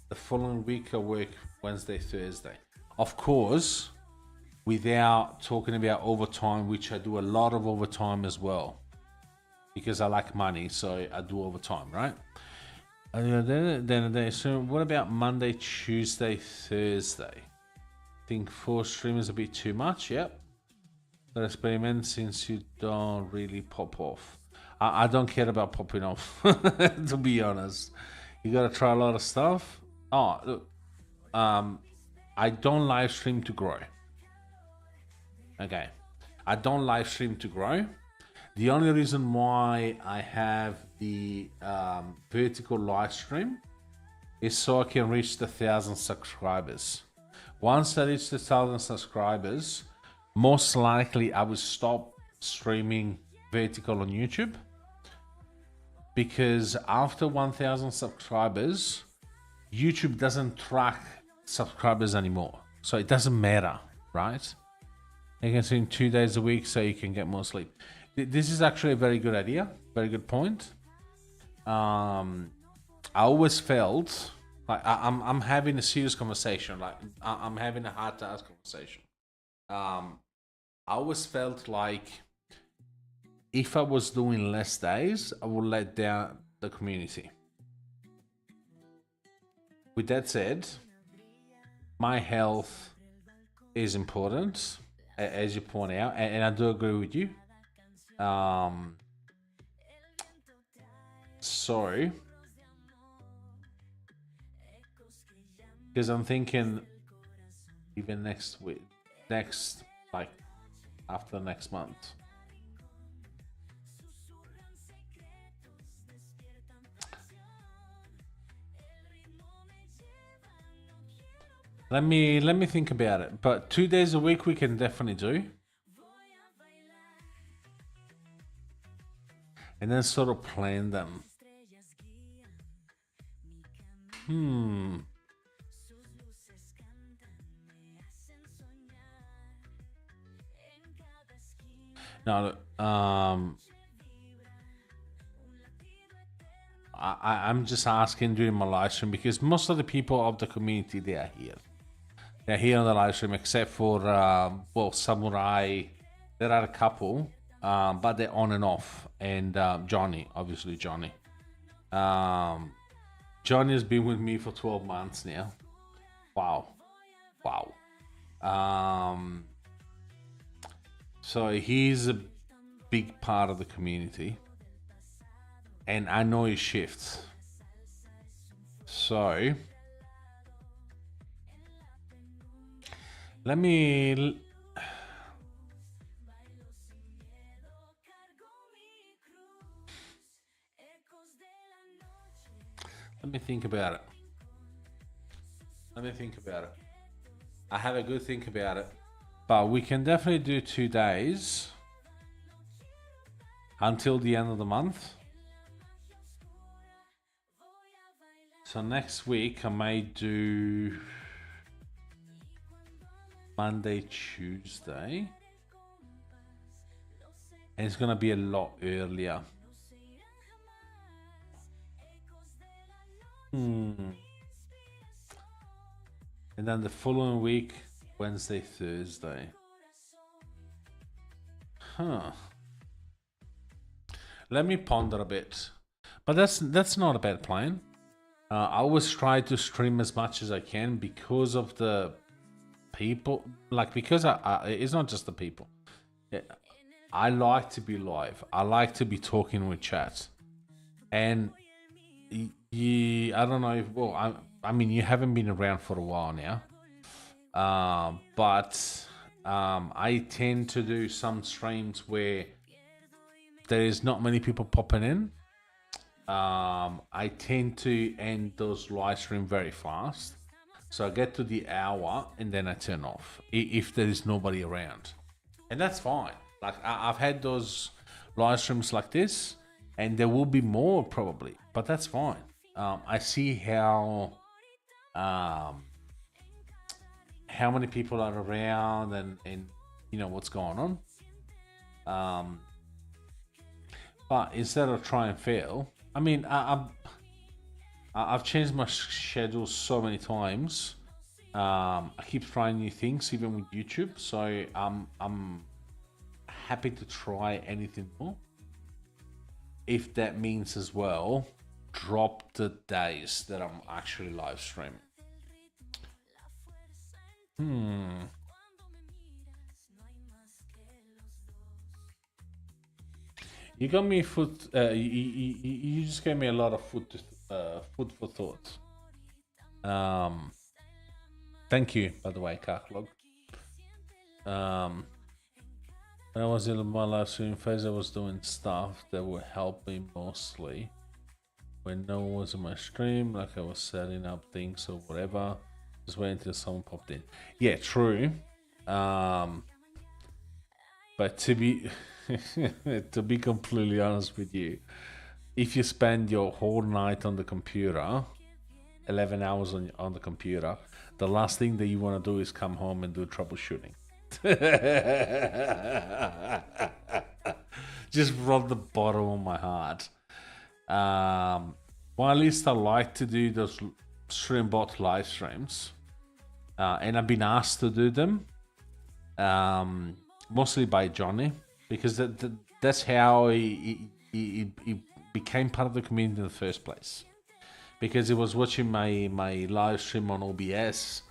the following week I work Wednesday, Thursday. Of course, without talking about overtime, which I do a lot of overtime as well. Because I like money, so I do overtime, right? So what about Monday, Tuesday, Thursday? Think 4 streamers a bit too much. Yep. But experiment since you don't really pop off. I don't care about popping off, to be honest. You gotta try a lot of stuff. Oh, look. I don't live stream to grow. Okay, I don't live stream to grow. The only reason why I have the vertical live stream is so I can reach the 1,000 subscribers. Once I reach the 1,000 subscribers, most likely I will stop streaming vertical on YouTube, because after 1,000 subscribers, YouTube doesn't track subscribers anymore. So it doesn't matter, right? You can stream 2 days a week so you can get more sleep. This is actually a very good idea, very good point. I always felt like I'm having a serious conversation, like I'm having a hard to ask conversation. I always felt like if I was doing less days, I would let down the community. With that said, my health is important, as you point out, and I do agree with you. So, because I'm thinking even next week, like after next month. Let me think about it. But 2 days a week we can definitely do. And then sort of plan them. Now, I'm just asking during my live stream because most of the people of the community, they are here. They're here on the live stream, except for, well, Samurai. There are a couple, but they're on and off. And Johnny, obviously Johnny. Johnny has been with me for 12 months now. Wow. So he's a big part of the community. And I know his shifts. So let me think about it. I have a good think about it. But we can definitely do 2 days until the end of the month. So next week I may do Monday, Tuesday. And it's gonna be a lot earlier. And then the following week, Wednesday, Thursday. Let me ponder a bit. But that's not a bad plan. I always try to stream as much as I can because of the people. Like, because it's not just the people. I like to be live. I like to be talking with chat. And I don't know if, well, I mean, you haven't been around for a while now. But I tend to do some streams where there is not many people popping in. I tend to end those live stream very fast. So I get to the hour and then I turn off if there is nobody around. And that's fine. Like I've had those live streams like this and there will be more probably, but that's fine. I see how many people are around and you know what's going on. But instead of try and fail, I mean, I've changed my schedule so many times. I keep trying new things, even with YouTube. So I'm happy to try anything more. If that means as well, drop the days that I'm actually live streaming. You got me food. You just gave me a lot of food for thought. Thank you, by the way, Carlog. When I was in my live stream phase, I was doing stuff that would help me mostly. When no one was in my stream, like I was setting up things or whatever, just waiting until someone popped in. Yeah, true. But to be to be completely honest with you, if you spend your whole night on the computer, 11 hours on the computer, the last thing that you want to do is come home and do troubleshooting. Just from the bottom of my heart. Well, at least I like to do those StreamBot live streams, and I've been asked to do them, mostly by Johnny, because that's how he became part of the community in the first place. Because he was watching my live stream on OBS,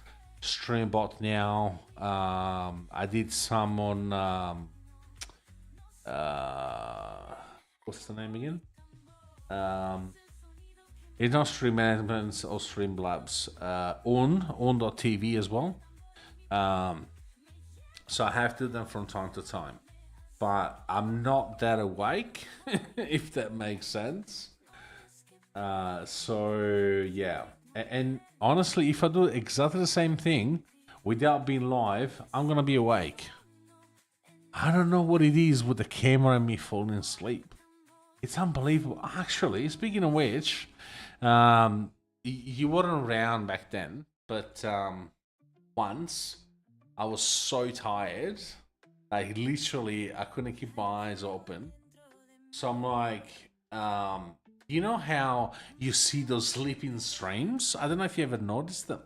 StreamBot now. I did some on what's the name again? It's not Stream Management or Streamlabs. On.tv as well. So I have to do them from time to time, but I'm not that awake, if that makes sense. So yeah, and honestly, if I do exactly the same thing without being live, I'm gonna be awake. I don't know what it is with the camera and me falling asleep. It's unbelievable. Actually, speaking of which, you weren't around back then, but once I was so tired, like literally I couldn't keep my eyes open. So I'm like, you know how you see those sleeping streams? I don't know if you ever noticed them.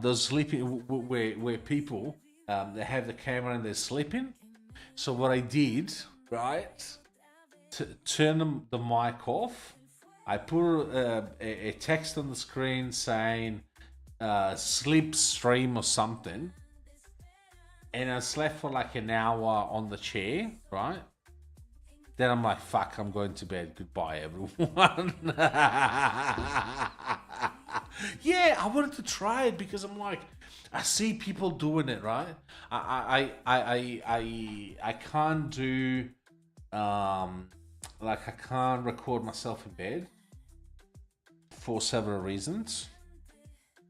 Those sleeping where people they have the camera and they're sleeping. So what I did, right, to turn the mic off, I put a text on the screen saying sleep stream or something, and I slept for like an hour on the chair, right? Then I'm like, fuck, I'm going to bed. Goodbye, everyone. Yeah, I wanted to try it because I'm like, I see people doing it, right? I can't do like I can't record myself in bed for several reasons.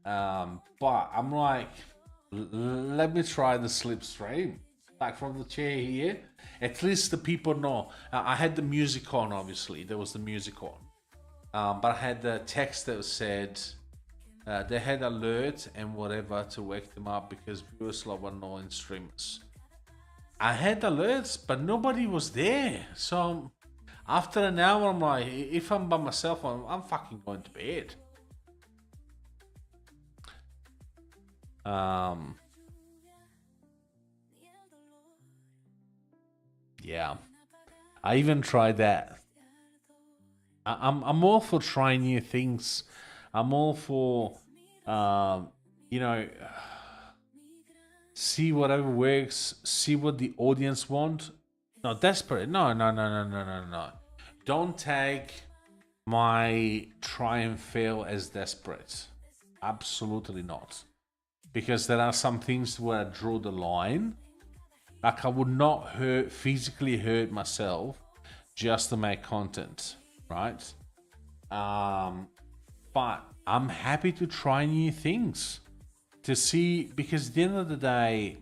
But I'm like, let me try the sleep stream, like from the chair here. At least the people know. I had the music on, obviously. There was the music on. But I had the text that said they had alert and whatever to wake them up because viewers love annoying streamers. I had alerts, but nobody was there. So after an hour, I'm like, if I'm by myself, I'm fucking going to bed. Yeah, I even tried that. I'm all for trying new things. I'm all for, you know, see whatever works, see what the audience want. No, desperate. No. Don't take my try and fail as desperate. Absolutely not. Because there are some things where I draw the line. Like I would not physically hurt myself just to make content, right? But I'm happy to try new things to see, because at the end of the day,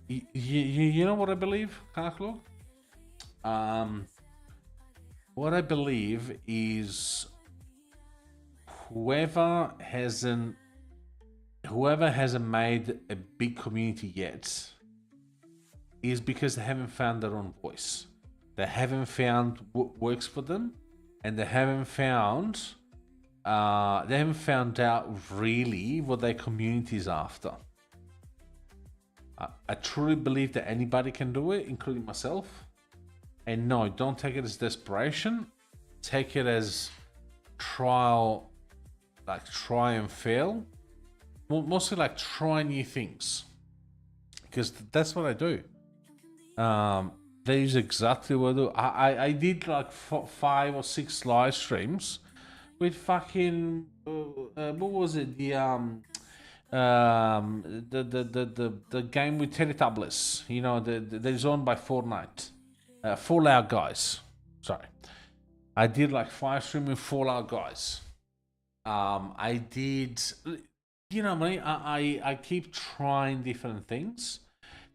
you know what I believe, Carlo? What I believe is whoever hasn't made a big community yet is because they haven't found their own voice. They haven't found what works for them, and they haven't found out really what their community is after. I truly believe that anybody can do it, including myself. And no, don't take it as desperation. Take it as try and fail. Mostly like try new things, because that's what I do. That is exactly what I do. I did like 5 or 6 live streams with fucking what was it, the the game with Teletubbies, you know, that is owned by Fortnite, Fallout Guys. Sorry, I did like 5 streams with Fallout Guys. I did, you know, me. I keep trying different things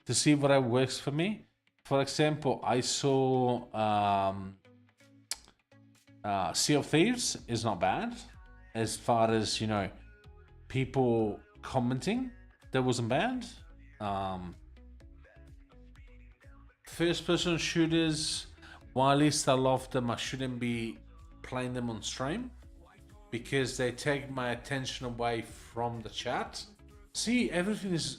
to see what works for me. For example, I saw Sea of Thieves is not bad as far as, you know, people commenting. That wasn't bad. First person shooters, whilst I love them, I shouldn't be playing them on stream because they take my attention away from the chat. See, everything is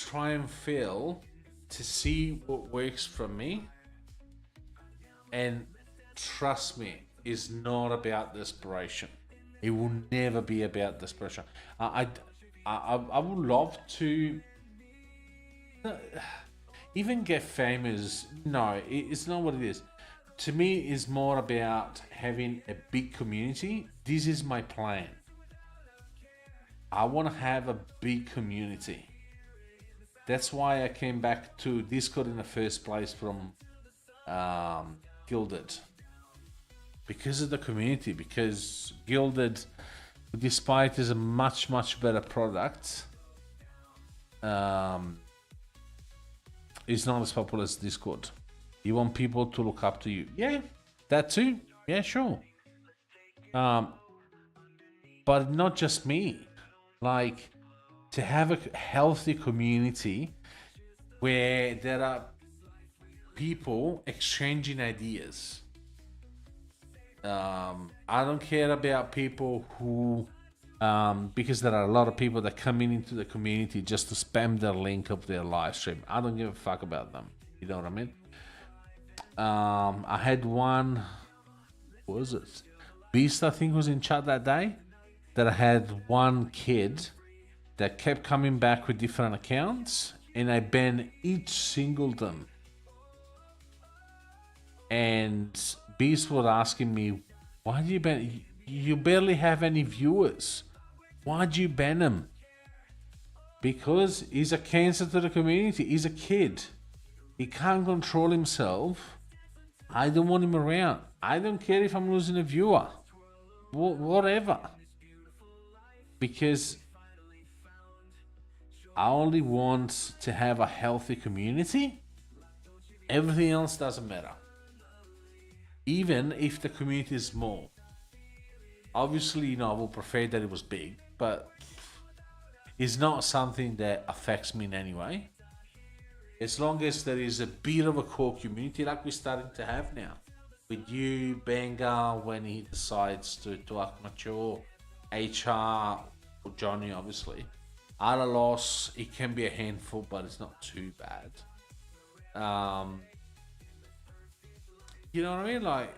try and fail to see what works for me, and trust me, is not about desperation. It will never be about desperation. I would love to even get famous. No, it's not what it is. To me, it's more about having a big community. This is my plan. I want to have a big community. That's why I came back to Discord in the first place from Gilded. Because of the community, because Gilded, despite is a much better product, is not as popular as Discord. You want people to look up to you. Yeah, that too. Yeah, sure. But not just me. Like, to have a healthy community where there are people exchanging ideas. I don't care about people who, because there are a lot of people that come into the community just to spam the link of their live stream. I don't give a fuck about them. You know what I mean? I had one, what was it? Beast, I think, was in chat that day. That I had one kid that kept coming back with different accounts, and I banned each single them. And Beast was asking me, why do you ban? You barely have any viewers. Why'd you ban him? Because he's a cancer to the community. He's a kid. He can't control himself. I don't want him around. I don't care if I'm losing a viewer. Whatever. Because I only want to have a healthy community. Everything else doesn't matter. Even if the community is small. Obviously, you know, I would prefer that it was big, but it's not something that affects me in any way. As long as there is a bit of a core community like we're starting to have now. With you, Benga, when he decides to act mature, HR, or Johnny, obviously. At a loss, it can be a handful, but it's not too bad. You know what I mean? Like,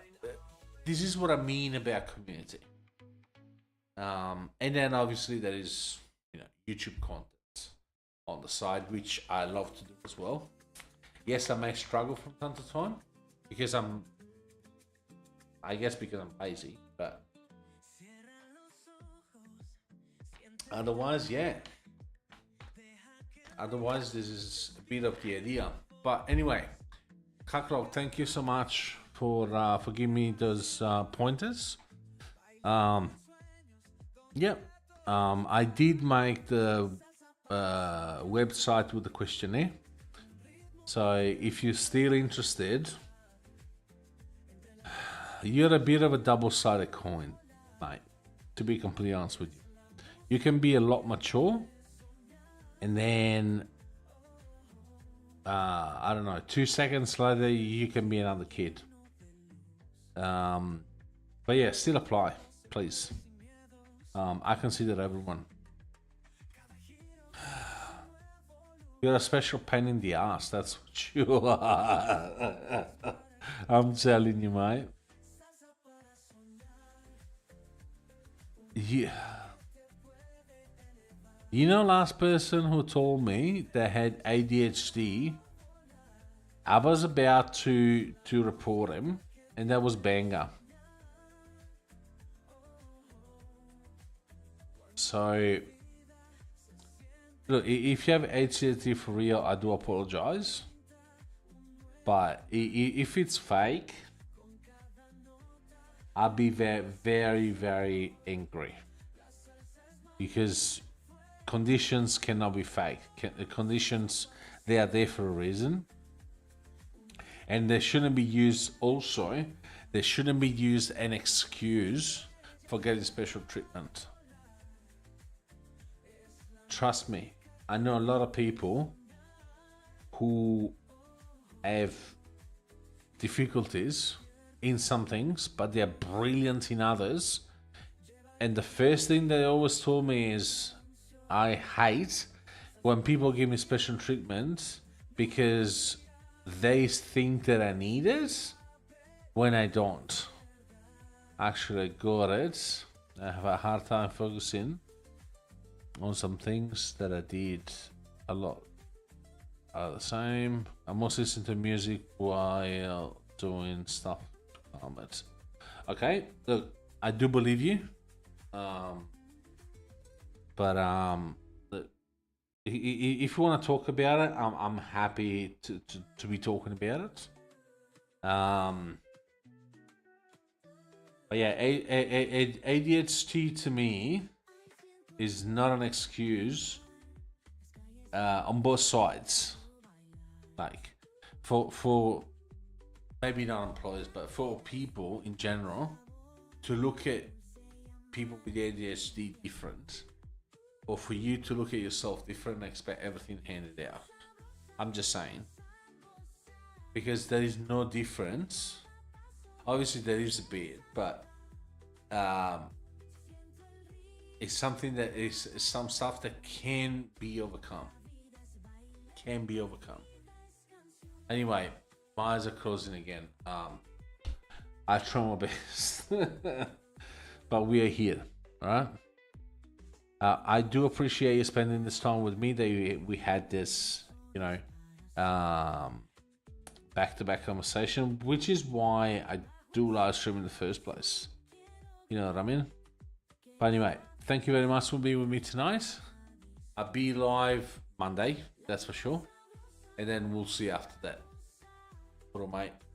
this is what I mean about community. And then obviously there is, you know, YouTube content on the side, which I love to do as well. Yes, I may struggle from time to time because I'm lazy, but otherwise, yeah. Otherwise, this is a bit of the idea. But anyway, Kakrok, thank you so much for giving me those pointers. Yeah, I did make the website with the questionnaire. So if you're still interested, you're a bit of a double-sided coin, mate. To be completely honest with you, you can be a lot mature, and then I don't know, 2 seconds later you can be another kid. But yeah, still apply, please. I consider everyone. You're a special pain in the ass, that's what you are. I'm telling you, mate. Yeah. You know, last person who told me they had ADHD, I was about to report him, and that was Banger. So, look, if you have HCT for real, I do apologize. But if it's fake, I'll be very, very, very angry. Because conditions cannot be fake. Conditions, they are there for a reason. And they shouldn't be used also, they shouldn't be used an excuse for getting special treatment. Trust me, I know a lot of people who have difficulties in some things, but they're brilliant in others. And the first thing they always told me is, I hate when people give me special treatment because they think that I need it when I don't. Actually, I got it. I have a hard time focusing on some things that I did a lot. Are the same. I must listen to music while doing stuff to calm it. Okay, look, I do believe you. But look, if you want to talk about it, I'm happy to be talking about it. But yeah, ADHD to me is not an excuse on both sides. Like for maybe not employers, but for people in general to look at people with ADHD different, or for you to look at yourself different and expect everything handed out. I'm just saying, because there is no difference. Obviously there is a bit, but it's something that is some stuff that can be overcome. Anyway, my eyes are closing again. I try my best, but we are here, all right? I do appreciate you spending this time with me. That we had this, back-to-back conversation, which is why I do live stream in the first place. You know what I mean? But anyway, thank you very much for being with me tonight. I'll be live Monday, that's for sure. And then we'll see after that. All right, mate.